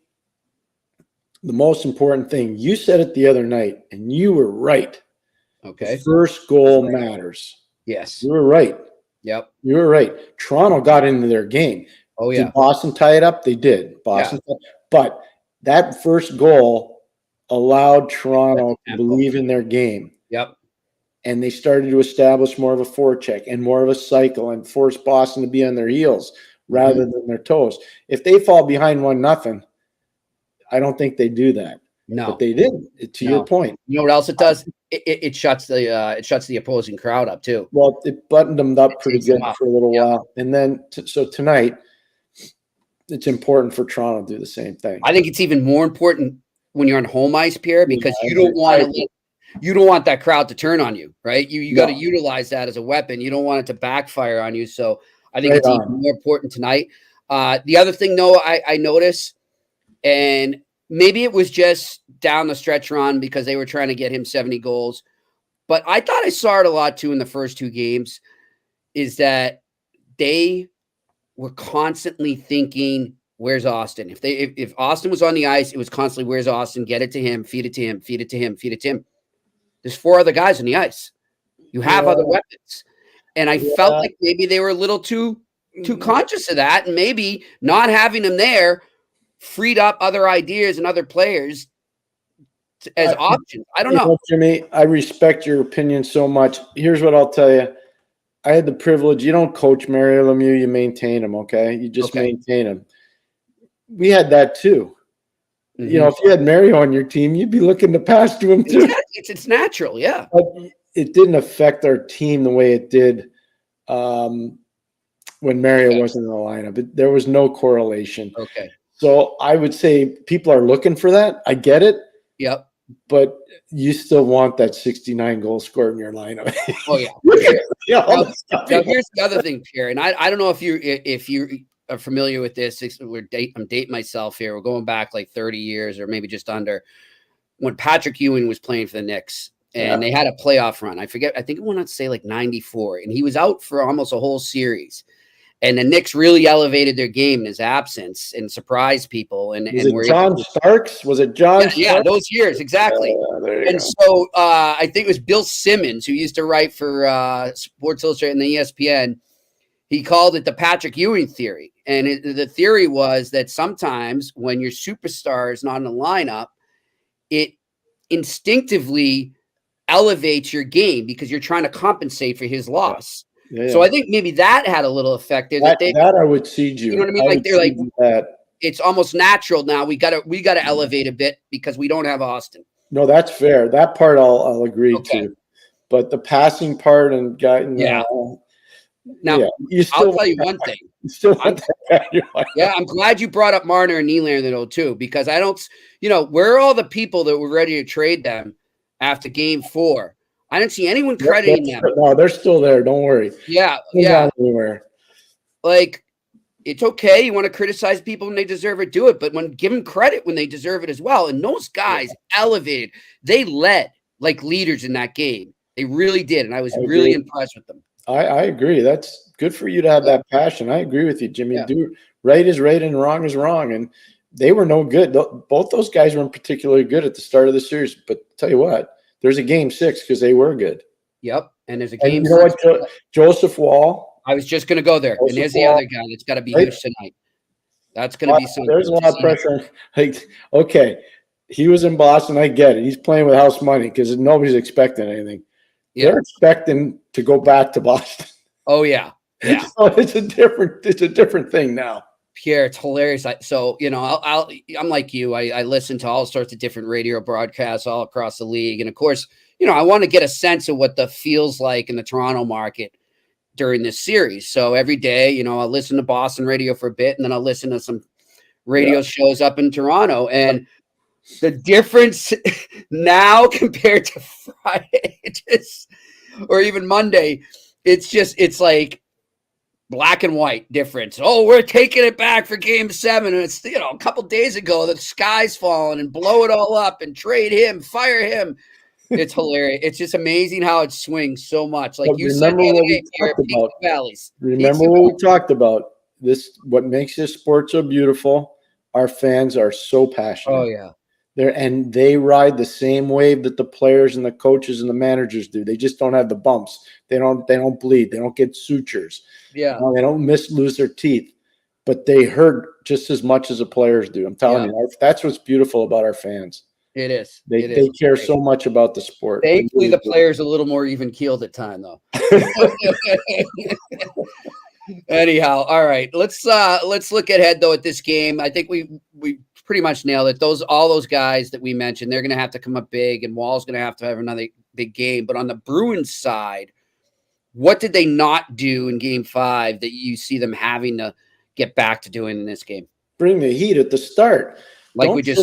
the most important thing, you said it the other night, and you were right. Okay. The first goal matters. Yes. You were right. Yep. You were right. Toronto got into their game. Oh, yeah. Did Boston tie it up? They did. But that first goal allowed Toronto to believe in their game. Yep. And they started to establish more of a forecheck and more of a cycle and force Boston to be on their heels rather than their toes. If they fall behind 1-0, I don't think they do that. No, but they didn't. To your point, you know what else it does? It shuts the opposing crowd up too. Well, it buttoned them up pretty good for a little while, and then so tonight, it's important for Toronto to do the same thing. I think it's even more important when you're on home ice, Pierre, because you don't want that crowd to turn on you, right? You got to utilize that as a weapon. You don't want it to backfire on you. So I think it's even more important tonight. The other thing, though, I noticed, and maybe it was just down the stretch run because they were trying to get him 70 goals. But I thought I saw it a lot, too, in the first 2 games, is that they were constantly thinking, where's Austin? If Austin was on the ice, it was constantly, where's Austin? Get it to him, feed it to him, feed it to him, feed it to him. There's 4 other guys on the ice. You have other weapons. And I felt like maybe they were a little too conscious of that, and maybe not having him there freed up other ideas and other players as options. I don't know. Jimmy, I respect your opinion so much. Here's what I'll tell you. I had the privilege. You don't coach Mario Lemieux, you maintain him, okay? You just maintain him. We had that too. Mm-hmm. If you had Mario on your team, you'd be looking to pass to him too. It's natural, yeah. But it didn't affect our team the way it did when Mario wasn't in the lineup. There was no correlation. Okay. So I would say people are looking for that. I get it. Yep. But you still want that 69 goal score in your lineup. Oh yeah. Now here's the other thing, Pierre, and I don't know if you are familiar with this. I'm dating myself here. We're going back like 30 years or maybe just under, when Patrick Ewing was playing for the Knicks and they had a playoff run. I think it went on to say like 94, and he was out for almost a whole series. And the Knicks really elevated their game in his absence and surprised people. And Was it were John Starks? Was it John? yeah, those years, exactly. There you And go. so I think it was Bill Simmons, who used to write for Sports Illustrated and the ESPN. He called it the Patrick Ewing theory. And the theory was that sometimes when your superstar is not in the lineup, it instinctively elevates your game because you're trying to compensate for his loss. Yeah. So I think maybe that had a little effect there. That I would cede you. You know what I mean? Like they're like, it's almost natural now. We gotta elevate a bit because we don't have Austin. No, that's fair. That part I'll agree to. But the passing part and Now, you still, I'll tell you one thing. You still want that guy. Yeah, I'm glad you brought up Marner and Nylander though too, because I don't, where are all the people that were ready to trade them after Game 4? I didn't see anyone crediting them. No, they're still there. Don't worry. Yeah. Anywhere. Like, it's okay. You want to criticize people when they deserve it, do it. But give them credit when they deserve it as well. And those guys elevated. They led like leaders in that game. They really did. And I was really impressed with them. I agree. That's good for you to have that passion. I agree with you, Jimmy. Yeah. Right is right and wrong is wrong. And they were no good. Both those guys weren't particularly good at the start of the series. But tell you what, there's a Game 6 because they were good. Yep. And there's a Game 6. You know what, Joseph Wall? I was just going to go there. And there's the other guy that's got to be huge tonight. That's going to be something. There's a lot of pressure. Like, okay, he was in Boston. I get it. He's playing with house money because nobody's expecting anything. Yeah. They're expecting to go back to Boston. Oh, yeah. Yeah. So it's a different thing now. Pierre, it's hilarious. I'm like you. I listen to all sorts of different radio broadcasts all across the league. And of course, I want to get a sense of what the feels like in the Toronto market during this series. So every day, I'll listen to Boston radio for a bit, and then I'll listen to some radio shows up in Toronto. And the difference now compared to Friday, or even Monday, it's like black and white difference. Oh, we're taking it back for Game 7. And it's, a couple days ago, the sky's falling and blow it all up and trade him, fire him. It's hilarious. It's just amazing how it swings so much. Like you said the other day, Pierre, peaks and valleys. Remember what we talked about. What makes this sport so beautiful, our fans are so passionate. Oh, yeah. And they ride the same wave that the players and the coaches and the managers do. They just don't have the bumps. They don't bleed. They don't get sutures. Yeah. They don't lose their teeth. But they hurt just as much as the players do. I'm telling you, that's what's beautiful about our fans. It is. They care so much about the sport. Thankfully, the players are a little more even keeled at time, though. Anyhow, all right. Let's look ahead though at this game. I think we pretty much nailed it. All those guys that we mentioned, they're going to have to come up big, and Wall's going to have another big game. But on the Bruins side, what did they not do in Game 5 that you see them having to get back to doing in this game? Bring the heat at the start. Don't be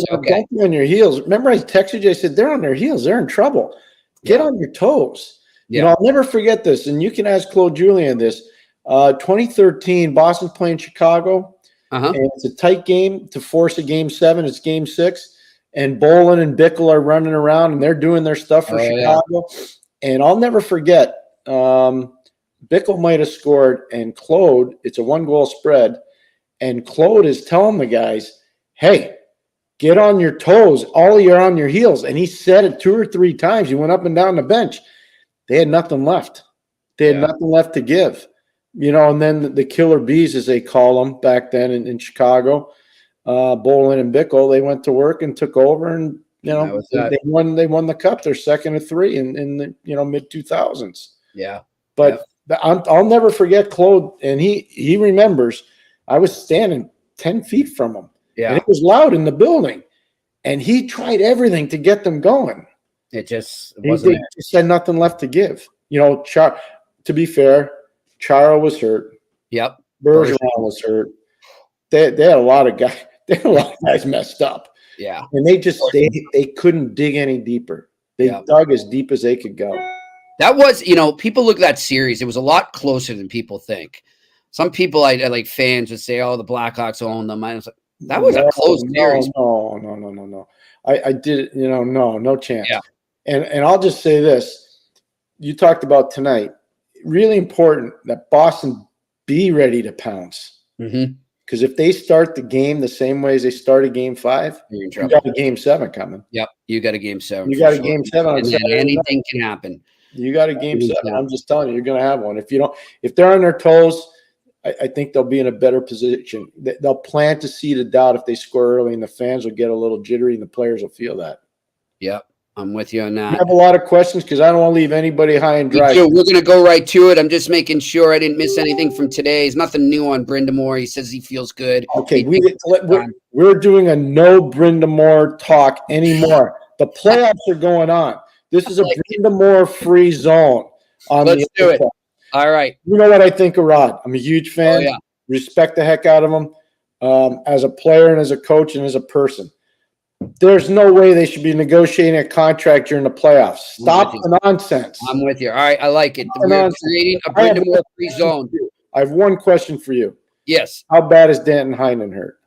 on your heels. Remember, I texted you. I said they're on their heels. They're in trouble. Get on your toes. Yeah. I'll never forget this. And you can ask Claude Julien this. 2013, Boston's playing Chicago. And it's a tight game to force a Game 7. It's Game 6. And Bolin and Bickle are running around, and they're doing their stuff for Chicago. Yeah. And I'll never forget, Bickle might have scored, and Claude, it's a 1-goal spread. And Claude is telling the guys, hey, get on your toes. All of you are on your heels. And he said it 2 or 3 times. He went up and down the bench. They had nothing left. They had nothing left to give. And then the killer bees, as they call them back then in Chicago, Bolin and Bickle, they went to work and took over, and they won the cup. They're second of 3 in the mid 2000s. Yeah, but I'll never forget Claude, and he remembers. I was standing 10 feet from him, and it was loud in the building, and he tried everything to get them going. It just wasn't. He just had nothing left to give. To be fair, Chara was hurt. Yep. Bergeron was hurt. They had a lot of guys. They had a lot of guys messed up. Yeah. And they couldn't dig any deeper. They dug as deep as they could go. That was, people look at that series. It was a lot closer than people think. Some people, I like fans would say, "Oh, the Blackhawks own them." I was like, that was a close series. No. I did it. No chance. Yeah. And I'll just say this: you talked about tonight. Really important that Boston be ready to pounce. Because if they start the game the same way as they started Game 5, You're in you trouble. got a Game 7 coming. Yep, you got a Game 7. You for got a sure. Game 7 on And then Saturday night. anything can happen. You got a Game 7. Yeah. I'm just telling you, you're going to have one. If they're on their toes, I think they'll be in a better position. They'll plant a seed of doubt if they score early, and the fans will get a little jittery, and the players will feel that. Yep, I'm with you on that. I have a lot of questions because I don't want to leave anybody high and dry. We're going to go right to it. I'm just making sure I didn't miss anything from today. There's nothing new on Brindamore. He says he feels good. Okay, we're doing a no Brindamore talk anymore. The playoffs are going on. This is a Brindamore free zone. Let's do it. All right. You know what I think of Rod? I'm a huge fan. Oh, yeah. Respect the heck out of him as a player and as a coach and as a person. There's no way they should be negotiating a contract during the playoffs. Stop the nonsense. I'm with you. All right, I like it. We're creating a Brindamore free zone. I have one question for you. Yes. How bad is Danton Heinen hurt?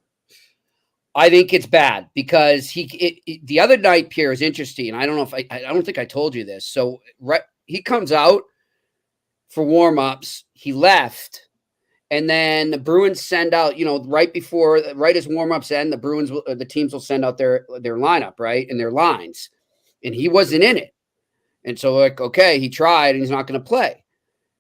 I think it's bad because the other night, Pierre, is interesting. I don't know if I don't think I told you this. So he comes out for warm-ups. He left. And then the Bruins send out, right as warm-ups end, the teams will send out their lineup, right, and their lines. And he wasn't in it. And so, okay, he tried, and he's not going to play.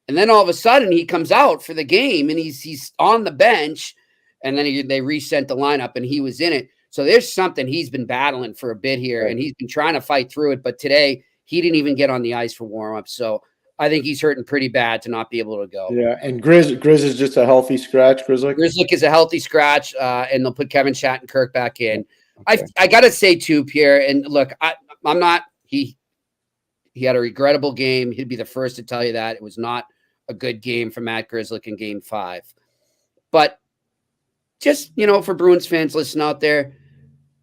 And then all of a sudden, he comes out for the game, and he's on the bench, and then they resent the lineup, and he was in it. So there's something he's been battling for a bit here, and he's been trying to fight through it. But today, he didn't even get on the ice for warm-ups. So I think he's hurting pretty bad to not be able to go. Yeah, and Grizz is just a healthy scratch, Grizzlick? Grizzlick is a healthy scratch, and they'll put Kevin Shattenkirk back in. Okay. I got to say, too, Pierre, and look, I'm not – he had a regrettable game. He'd be the first to tell you that. It was not a good game for Matt Grizzlick in Game 5. But just, for Bruins fans listening out there,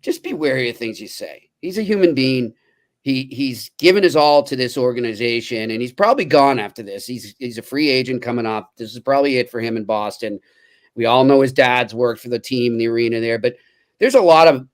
just be wary of things you say. He's a human being. He's given his all to this organization, and he's probably gone after this. He's a free agent coming up. This is probably it for him in Boston. We all know his dad's worked for the team in the arena there, but there's a lot of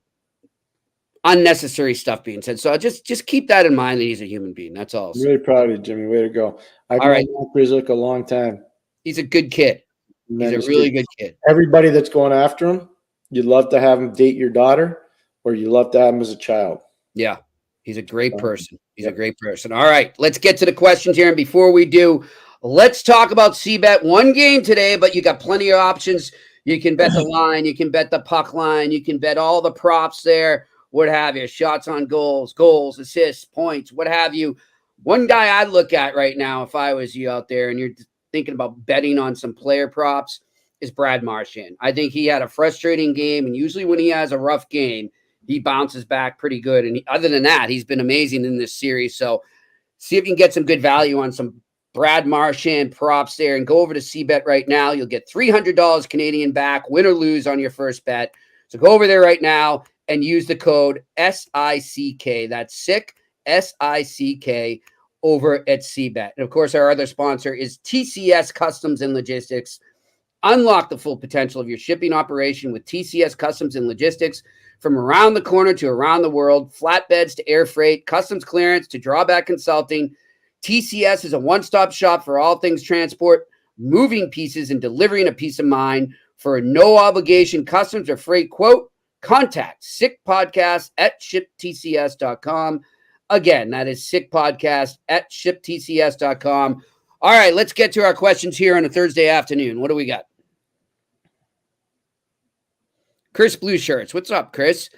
unnecessary stuff being said. So just keep that in mind that he's a human being. That's all. I'm really proud of you, Jimmy. Way to go. I've known Grizzlick a long time. He's a good kid. He's a really good kid. Everybody that's going after him, you'd love to have him date your daughter, or you love to have him as a child. Yeah. He's a great person. He's a great person. All right, let's get to the questions here. And before we do, let's talk about CBET. One game today, but you got plenty of options. You can bet the line. You can bet the puck line. You can bet all the props there, what have you, shots on goals, assists, points, what have you. One guy I'd look at right now if I was you out there and you're thinking about betting on some player props is Brad Marchand. I think he had a frustrating game, and usually when he has a rough game, he bounces back pretty good. And other than that, he's been amazing in this series. So see if you can get some good value on some Brad Marchand props there and go over to CBET right now. You'll get $300 Canadian back, win or lose on your first bet. So go over there right now and use the code SICK. That's SICK, SICK over at CBET. And of course, our other sponsor is TCS Customs and Logistics. Unlock the full potential of your shipping operation with TCS Customs and Logistics. From around the corner to around the world, flatbeds to air freight, customs clearance to drawback consulting, TCS is a one-stop shop for all things transport, moving pieces, and delivering a peace of mind. For a no-obligation customs or freight quote, contact sickpodcast@shiptcs.com. Again, that is sickpodcast@shiptcs.com. All right, let's get to our questions here on a Thursday afternoon. What do we got? Chris Blue Shirts. What's up, Chris?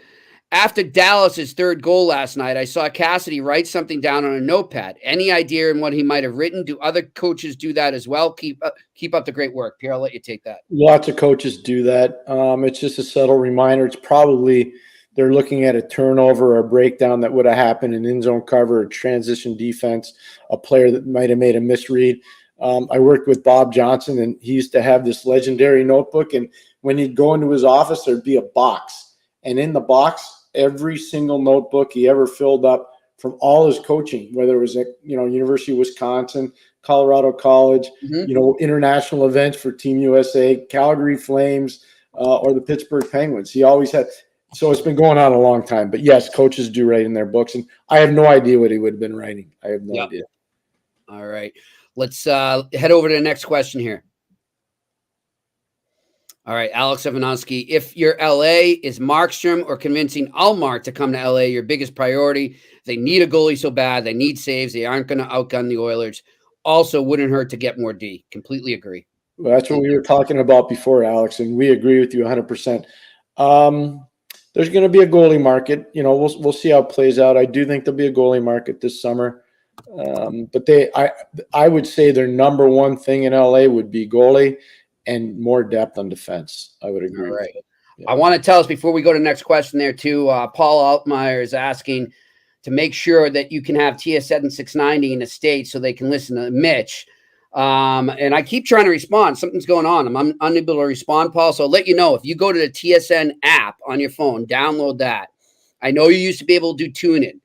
After Dallas's third goal last night, I saw Cassidy write something down on a notepad. Any idea on what he might have written? Do other coaches do that as well? Keep up the great work. Pierre, I'll let you take that. Lots of coaches do that. It's just a subtle reminder. It's probably they're looking at a turnover or a breakdown that would have happened in in-zone cover or transition defense, a player that might have made a misread. I worked with Bob Johnson, and he used to have this legendary notebook, and when he'd go into his office, there'd be a box. And in the box, every single notebook he ever filled up from all his coaching, whether it was at, University of Wisconsin, Colorado College, international events for Team USA, Calgary Flames, or the Pittsburgh Penguins. He always had. So it's been going on a long time. But, yes, coaches do write in their books. And I have no idea what he would have been writing. I have no idea. All right. Let's head over to the next question here. All right, Alex Ivanovsky. If your LA is Markstrom or convincing Allmark to come to LA, your biggest priority. They need a goalie so bad. They need saves. They aren't going to outgun the Oilers. Also, wouldn't hurt to get more D. Completely agree. Well, that's what we were talking about before, Alex, and we agree with you 100%. There's going to be a goalie market. You know, we'll see how it plays out. I do think there'll be a goalie market this summer. But I would say their number one thing in LA would be goalie and more depth on defense. I would agree. All right. Yeah. I want to tell us before we go to the next question there too. Paul Altmaier is asking to make sure that you can have TSN 690 in the States so they can listen to Mitch. And I keep trying to respond. Something's going on. I'm unable to respond, Paul. So I'll let you know if you go to the TSN app on your phone, download that. I know you used to be able to do tune in.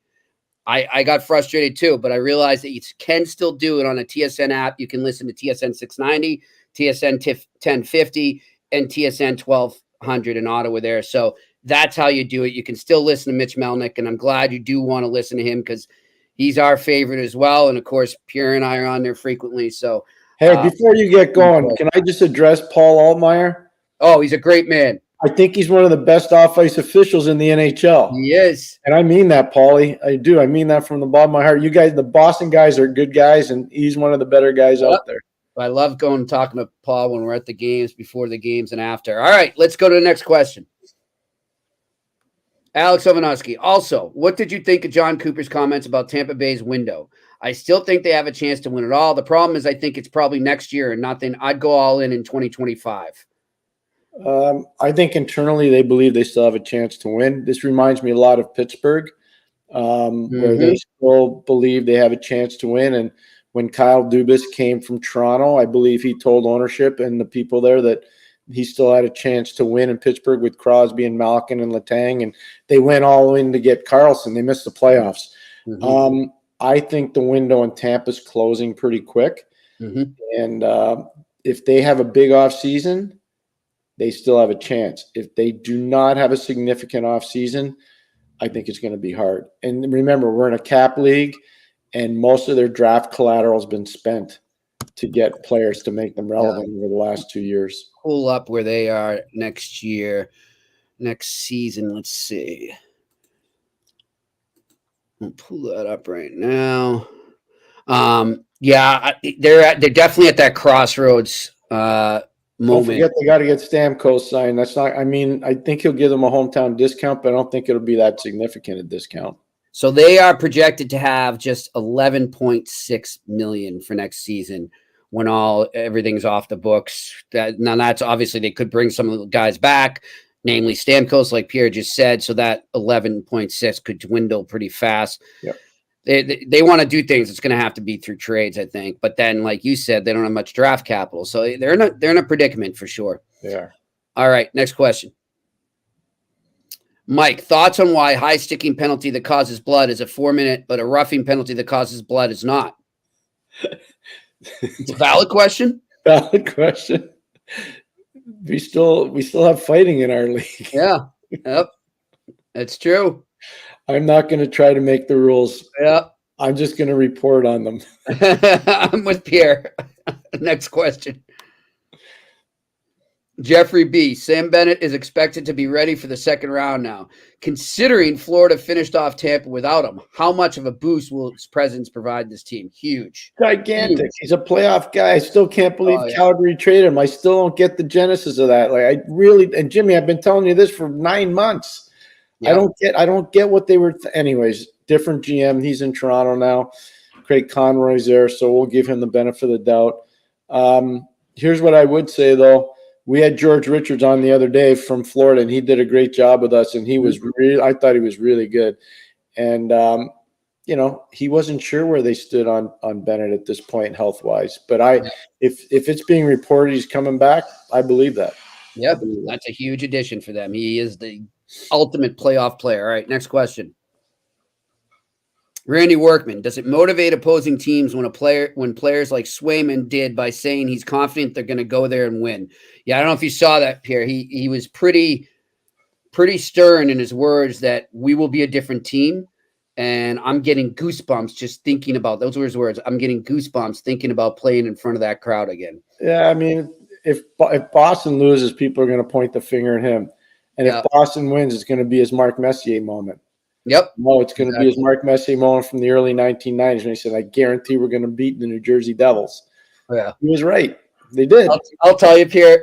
I got frustrated too, but I realized that you can still do it on a TSN app. You can listen to TSN 690, TSN 1050, and TSN 1200 in Ottawa there. So that's how you do it. You can still listen to Mitch Melnick, and I'm glad you do want to listen to him because he's our favorite as well. And, of course, Pierre and I are on there frequently. So, hey, before you get going, can I just address Paul Altmaier? Oh, he's a great man. I think he's one of the best off-ice officials in the NHL. He is. And I mean that, Paulie. I do. I mean that from the bottom of my heart. You guys, the Boston guys are good guys, and he's one of the better guys out there. I love going and talking to Paul when we're at the games, before the games, and after. All right, let's go to the next question. Alex Ovanovsky. Also, what did you think of John Cooper's comments about Tampa Bay's window? I still think they have a chance to win it all. The problem is I think it's probably next year and nothing. I'd go all in 2025. I think internally they believe they still have a chance to win. This reminds me a lot of Pittsburgh, where they still believe they have a chance to win. And when Kyle Dubas came from Toronto, I believe he told ownership and the people there that he still had a chance to win in Pittsburgh with Crosby and Malkin and Letang, and they went all in to get Karlsson. They missed the playoffs. I think the window in Tampa is closing pretty quick. And if they have a big off season, they still have a chance. If they do not have a significant off season, I think it's going to be hard. And remember, we're in a cap league, and most of their draft collateral has been spent to get players to make them relevant over the last 2 years. Pull up where they are next year, next season. Let's see. I'll pull that up right now. They're definitely at that crossroads moment. Don't forget they got to get Stamkos signed. That's not. I mean, I think he'll give them a hometown discount, but I don't think it'll be that significant a discount. So they are projected to have just $11.6 million for next season when everything's off the books. Now that's obviously they could bring some of the guys back, namely Stamkos, like Pierre just said. So that 11.6 could dwindle pretty fast. Yep. They want to do things. It's going to have to be through trades, I think. But then, like you said, they don't have much draft capital, so they're in a predicament for sure. They are. All right, next question. Mike, thoughts on why high sticking penalty that causes blood is a 4-minute, but a roughing penalty that causes blood is not? It's a valid question. Valid question. We still have fighting in our league. Yeah. Yep. That's true. I'm not going to try to make the rules. Yeah. I'm just going to report on them. I'm with Pierre. Next question. Jeffrey B. Sam Bennett is expected to be ready for the second round now. Considering Florida finished off Tampa without him, how much of a boost will his presence provide this team? Huge. Gigantic. Huge. He's a playoff guy. I still can't believe Calgary traded him. I still don't get the genesis of that. Like and Jimmy, I've been telling you this for 9 months. Yep. I don't get what they were. Anyways, different GM. He's in Toronto now. Craig Conroy's there, so we'll give him the benefit of the doubt. Here's what I would say, though. We had George Richards on the other day from Florida, and he did a great job with us, and he was I thought he was really good. And, he wasn't sure where they stood on Bennett at this point health-wise. But if it's being reported he's coming back, I believe that. Yep, that's a huge addition for them. He is the ultimate playoff player. All right, next question. Randy Workman, does it motivate opposing teams when players like Swayman did by saying he's confident they're going to go there and win? Yeah, I don't know if you saw that, Pierre. He was pretty stern in his words that we will be a different team. And I'm getting goosebumps just thinking about those were his words. I'm getting goosebumps thinking about playing in front of that crowd again. Yeah, I mean, if Boston loses, people are going to point the finger at him. And if Boston wins, it's going to be his Mark Messier moment. Yep. No, it's going to be his Mark Messier moment from the early 1990s when he said, I guarantee we're going to beat the New Jersey Devils. Yeah. He was right. They did. I'll tell you, Pierre,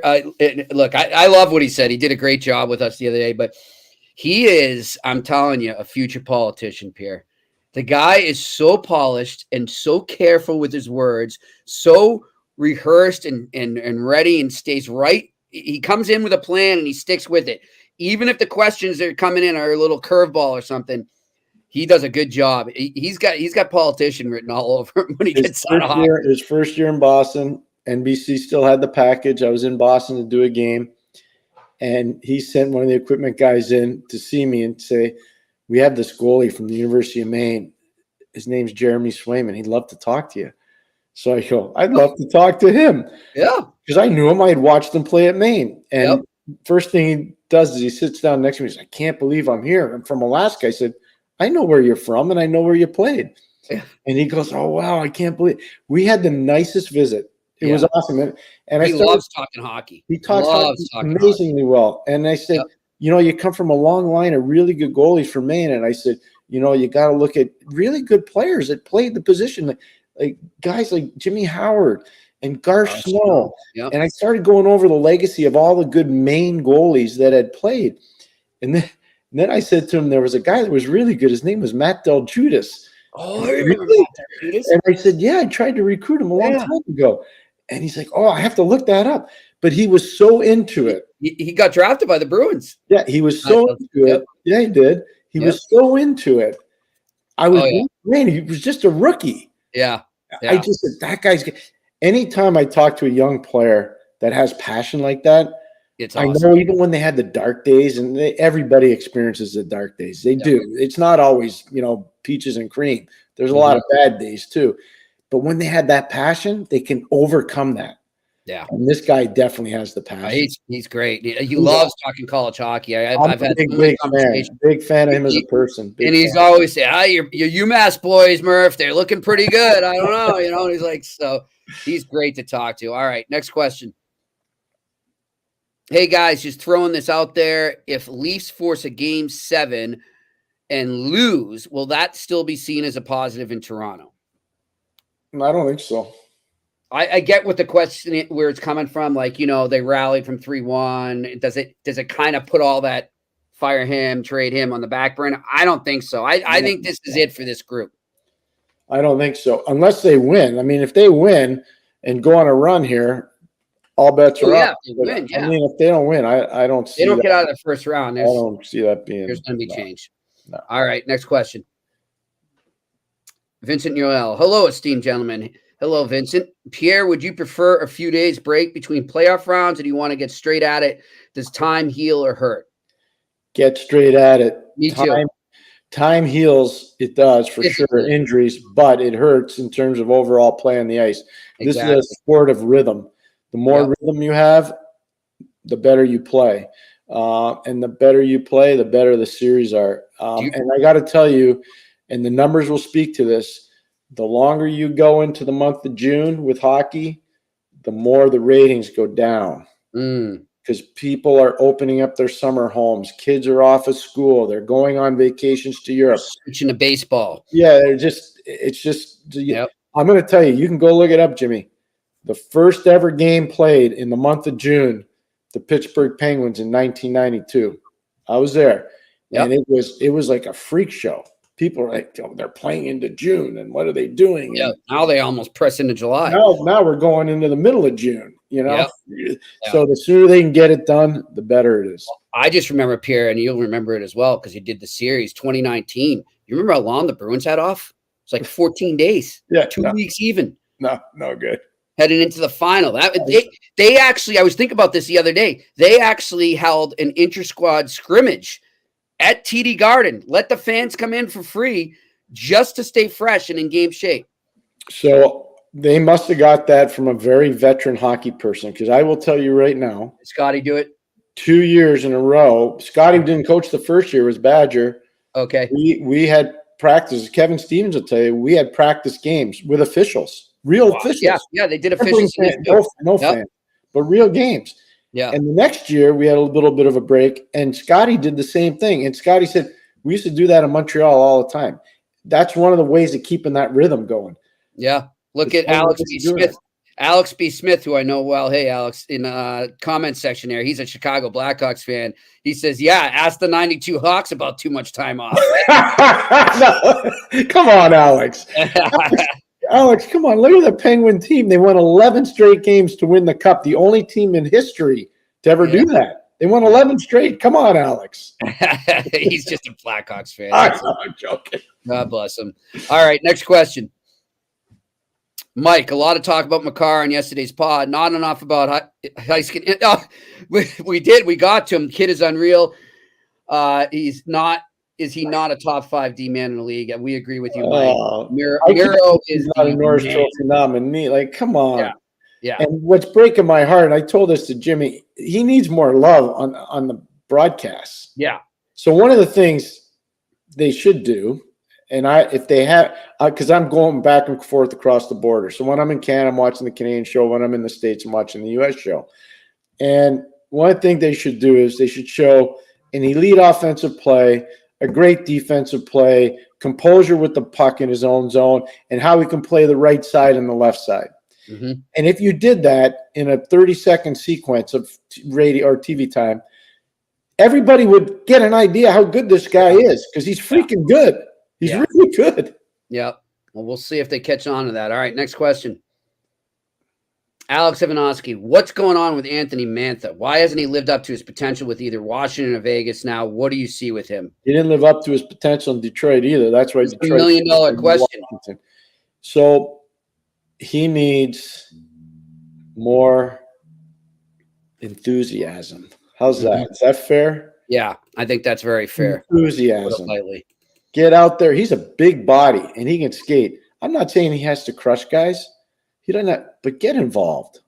look, I love what he said. He did a great job with us the other day, but he is, I'm telling you, a future politician, Pierre. The guy is so polished and so careful with his words, so rehearsed and ready and stays right. He comes in with a plan and he sticks with it. Even if the questions that are coming in are a little curveball or something, he does a good job. He's got politician written all over him when he gets out of hockey. His first year in Boston, NBC still had the package. I was in Boston to do a game, and he sent one of the equipment guys in to see me and say, we have this goalie from the University of Maine. His name's Jeremy Swayman. He'd love to talk to you. So I go, I'd love to talk to him. Yeah. Because I knew him. I had watched him play at Maine. And first thing he does is he sits down next to me. He says, I can't believe I'm here. I'm from Alaska. I said, I know where you're from, and I know where you played. Yeah. And he goes, oh, wow, I can't believe. We had the nicest visit. It was awesome. And he loves talking hockey. He talks amazingly well. And I said, you come from a long line of really good goalies from Maine. And I said, you got to look at really good players that played the position, like guys like Jimmy Howard and Garth Snow. Yep. And I started going over the legacy of all the good Maine goalies that had played. And then I said to him, there was a guy that was really good. His name was Matt Del Judas. Oh, I remember Matt Del Judas. And I said, yeah, I tried to recruit him a long time ago. And he's like, oh, I have to look that up. But he was so into it. He got drafted by the Bruins. Yeah, he was so into it. Yeah, he did. He was so into it. I was, man, he was just a rookie. Yeah. I just said, that guy's – anytime I talk to a young player that has passion like that, it's awesome. I know even when they had the dark days, and everybody experiences the dark days. They do. It's not always, peaches and cream. There's a lot of bad days too. But when they had that passion, they can overcome that. Yeah. And this guy definitely has the passion. He's great. He loves talking college hockey. I've had big fan of him as a person. And he's always saying, your UMass boys, Murph, they're looking pretty good. I don't know, and he's like, so he's great to talk to. All right, next question. Hey, guys, just throwing this out there. If Leafs force a game 7 and lose, will that still be seen as a positive in Toronto? I don't think so. I get what the question where it's coming from. Like, they rallied from 3-1. Does it kind of put all that fire him, trade him on the back burner? I don't think so. I think this is it for this group. I don't think so. Unless they win. I mean, if they win and go on a run here, all bets are up. Win, I mean, if they don't win, I don't see they don't get out of the first round. I don't see that being. There's going to be change. No. All right, next question. Vincent Yoel. Hello, esteemed gentlemen. Hello, Vincent. Pierre, would you prefer a few days break between playoff rounds, or do you want to get straight at it? Does time heal or hurt? Get straight at it. Me too. Time heals, it does for sure, injuries, but it hurts in terms of overall play on the ice. Exactly. This is a sport of rhythm. The more rhythm you have, the better you play. And the better you play, the better the series are. And I got to tell you, and the numbers will speak to this, the longer you go into the month of June with hockey, the more the ratings go down. Because people are opening up their summer homes. Kids are off of school. They're going on vacations to Europe. Switching to baseball. Yeah, I'm going to tell you, you can go look it up, Jimmy. The first ever game played in the month of June, the Pittsburgh Penguins in 1992. I was there. And it was like a freak show. People are like, they're playing into June, and what are they doing? Yeah, now they almost press into July. Now we're going into the middle of June, So the sooner they can get it done, the better it is. I just remember, Pierre, and you'll remember it as well because you did the series 2019. You remember how long the Bruins had off? It's like 14 days. Yeah. 2 weeks even. No good. Heading into the final. They actually, I was thinking about this the other day. They actually held an inter-squad scrimmage at TD Garden. Let the fans come in for free just to stay fresh and in game shape. So they must have got that from a very veteran hockey person, because I will tell you right now. Did Scotty do it? 2 years in a row. Scotty didn't coach the first year, was Badger. Okay. We had practice. Kevin Stevens will tell you, we had practice games with officials, real officials. Yeah, they did officials. No fan. but real games. Yeah. And the next year we had a little bit of a break, and Scotty did the same thing. And Scotty said, we used to do that in Montreal all the time. That's one of the ways of keeping that rhythm going. Yeah. Look It's at one of the Alex ways B. of doing Smith. it. Alex B. Smith, who I know well. Hey, Alex, in comment section there. He's a Chicago Blackhawks fan. He says, yeah, ask the 92 Hawks about too much time off. No, come on, Alex. Alex, come on. Look at the Penguin team. They won 11 straight games to win the Cup. The only team in history to ever do that. They won 11 straight. Come on, Alex. He's just a Blackhawks fan. I'm joking. God bless him. All right, next question. Mike, a lot of talk about McGuire on yesterday's pod. Not enough about high skin. We did. We got to him. Kid is unreal. He's not. Is he not a top 5 D man in the league? And we agree with you, Mike. Miro is not a Norris Trophy nominee. Like, come on. Yeah. And what's breaking my heart, and I told this to Jimmy, he needs more love on the broadcasts. Yeah. So one of the things they should do, and if they have, because I'm going back and forth across the border. So when I'm in Canada, I'm watching the Canadian show. When I'm in the States, I'm watching the U.S. show. And one thing they should do is they should show an elite offensive play, a great defensive play, composure with the puck in his own zone, and how he can play the right side and the left side. Mm-hmm. And if you did that in a 30-second sequence of radio or TV time, everybody would get an idea how good this guy is, because he's freaking good. He's really good. Yeah. Well, we'll see if they catch on to that. All right, next question. Alex Ivanovsky, what's going on with Anthony Mantha? Why hasn't he lived up to his potential with either Washington or Vegas now? What do you see with him? He didn't live up to his potential in Detroit either. That's why It's Detroit. $1 million question. Washington. So he needs more enthusiasm. How's that? Is that fair? Yeah, I think that's very fair. Enthusiasm. Lightly. Get out there. He's a big body and he can skate. I'm not saying he has to crush guys. He doesn't have, but get involved.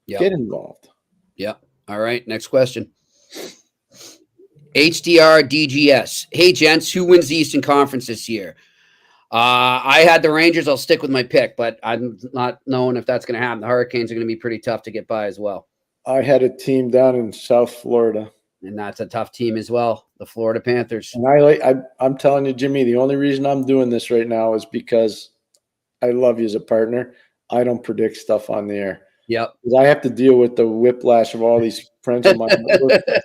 Yep. Get involved. Yep. All right. Next question. HDR DGS. Hey, gents, who wins the Eastern Conference this year? I had the Rangers. I'll stick with my pick, but I'm not knowing if that's going to happen. The Hurricanes are going to be pretty tough to get by as well. I had a team down in South Florida. And that's a tough team as well, the Florida Panthers. And I'm telling you, Jimmy, the only reason I'm doing this right now is because I love you as a partner. I don't predict stuff on the air. Yep. Because I have to deal with the whiplash of all these friends of mine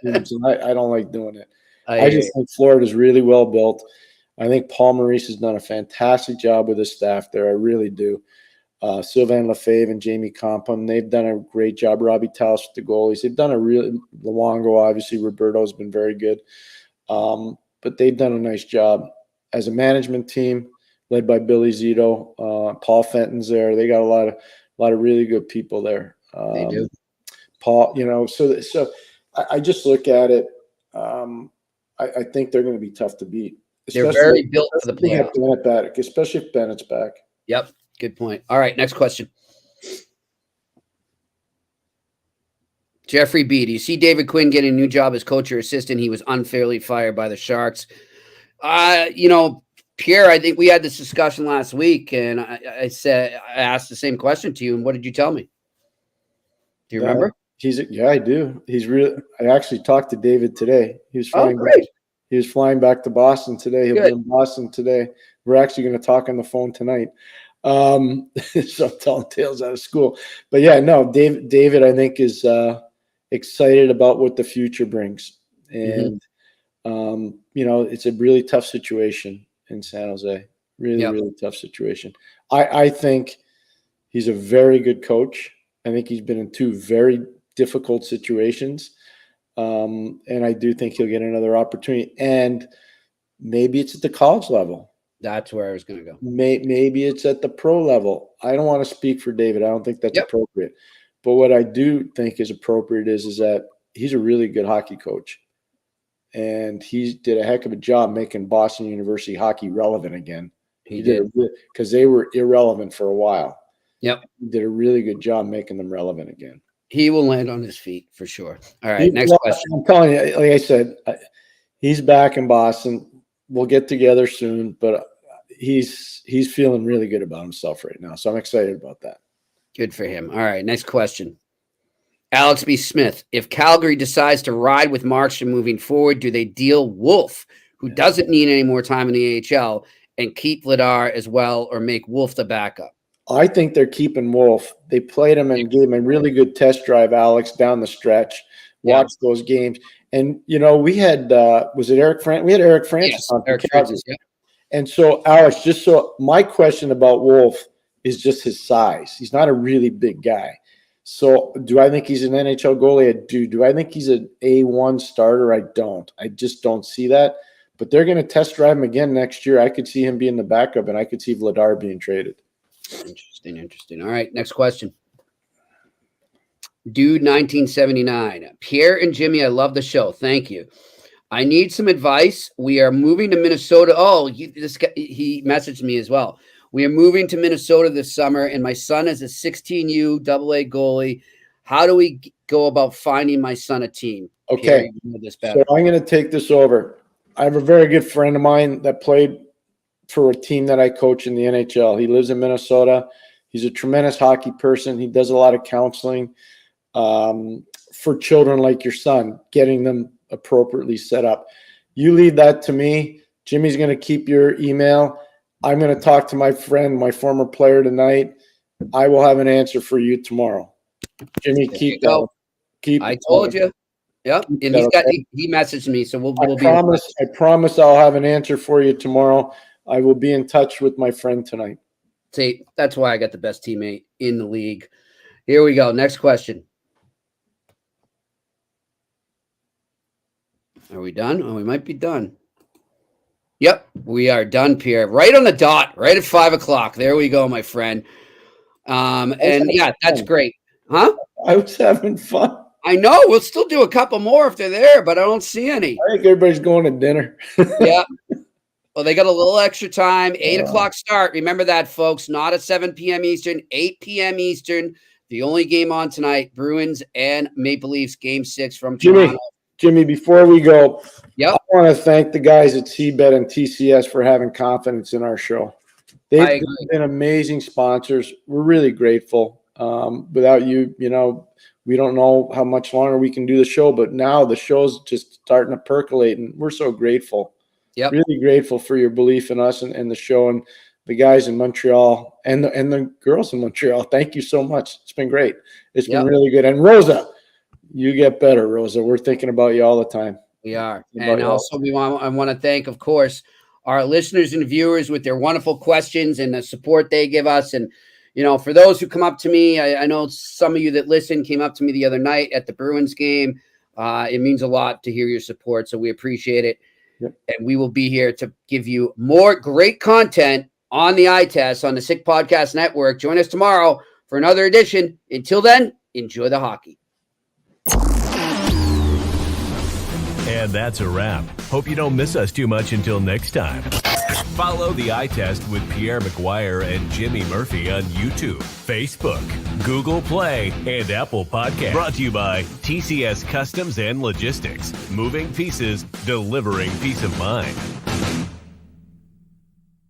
teams, and I don't like doing it. I just think Florida's really well built. I think Paul Maurice has done a fantastic job with his staff there. I really do. Sylvain Lefebvre and Jamie Compton, they've done a great job. Robbie Talos with the goalies. They've done a really – Luongo, obviously, Roberto's been very good. But they've done a nice job. As a management team, led by Billy Zito, Paul Fenton's there. They got a lot of really good people there. They do. Paul, so I just look at it. I think they're going to be tough to beat. They're very built for the playoffs. Especially if Bennett's back. Yep. Good point. All right, next question. Jeffrey B. Do you see David Quinn getting a new job as coach or assistant? He was unfairly fired by the Sharks. Pierre, I think we had this discussion last week, and I asked the same question to you, and what did you tell me? Do you remember? I do. I actually talked to David today. He was flying back. He was flying back to Boston today. He'll be in Boston today. We're actually going to talk on the phone tonight. So I'm telling tales out of school. But yeah, no, David, I think is excited about what the future brings. And, it's a really tough situation in San Jose. Really tough situation. I think he's a very good coach. I think he's been in 2 very difficult situations. And I do think he'll get another opportunity. And maybe it's at the college level. That's where I was going to go. Maybe it's at the pro level. I don't want to speak for David. I don't think that's appropriate. But what I do think is appropriate is that he's a really good hockey coach. And he did a heck of a job making Boston University hockey relevant again. He did. Because they were irrelevant for a while. Yep. He did a really good job making them relevant again. He will land on his feet for sure. All right, next question. I'm telling you, like I said, he's back in Boston. We'll get together soon, but he's feeling really good about himself right now. So I'm excited about that. Good for him. All right, next question. Alex B. Smith, if Calgary decides to ride with Markstrom moving forward, do they deal Wolf, who doesn't need any more time in the AHL, and keep Vladar as well, or make Wolf the backup? I think they're keeping Wolf. They played him and gave him a really good test drive, Alex, down the stretch. Watch those games. And, we had, was it Eric Francis? We had Eric Francis on. Eric Francis, yeah. And so, Alex, my question about Wolf is just his size. He's not a really big guy. So do I think he's an NHL goalie? I do. Do I think he's an A1 starter? I don't. I just don't see that. But they're going to test drive him again next year. I could see him being the backup, and I could see Vladar being traded. Interesting. All right, next question. Dude 1979. Pierre and Jimmy, I love the show. Thank you. I need some advice. We are moving to Minnesota. Oh, he messaged me as well. We are moving to Minnesota this summer, and my son is a 16U AA goalie. How do we go about finding my son a team? Okay, so I'm going to take this over. I have a very good friend of mine that played for a team that I coach in the NHL. He lives in Minnesota. He's a tremendous hockey person. He does a lot of counseling for children like your son, getting them appropriately set up. You leave that to me. Jimmy's going to keep your email. I'm going to talk to my friend, my former player tonight. I will have an answer for you tomorrow. Jimmy, keep that. I told you. Yep. And he messaged me, so we'll be. I promise I'll have an answer for you tomorrow. I will be in touch with my friend tonight. See, that's why I got the best teammate in the league. Here we go. Next question. Are we done? Oh, we might be done. Yep, we are done, Pierre. Right on the dot, right at 5 o'clock. There we go, my friend. That's great. Huh? I was having fun. I know. We'll still do a couple more if they're there, but I don't see any. I think everybody's going to dinner. Yeah. Well, they got a little extra time. 8 o'clock start. Remember that, folks. Not at 7 p.m. Eastern, 8 p.m. Eastern. The only game on tonight, Bruins and Maple Leafs, Game 6 from Toronto. Jimmy, before we go, I want to thank the guys at CBET and TCS for having confidence in our show. They've been amazing sponsors. We're really grateful. Without you, we don't know how much longer we can do the show, but now the show's just starting to percolate, and we're so grateful. Yep. Really grateful for your belief in us and the show, and the guys in Montreal and the girls in Montreal. Thank you so much. It's been great. It's been really good. And Rosa, you get better, Rosa. We're thinking about you all the time. We are. And also I want to thank, of course, our listeners and viewers with their wonderful questions and the support they give us. And, for those who come up to me, I know some of you that listen came up to me the other night at the Bruins game. It means a lot to hear your support, so we appreciate it. Yep. And we will be here to give you more great content on the eye test on the Sick Podcast Network. Join us tomorrow for another edition. Until then, enjoy the hockey. And that's a wrap. Hope you don't miss us too much until next time. Follow the Eye Test with Pierre McGuire and Jimmy Murphy on YouTube, Facebook, Google Play, and Apple Podcasts. Brought to you by TCS Customs and Logistics. Moving pieces, delivering peace of mind.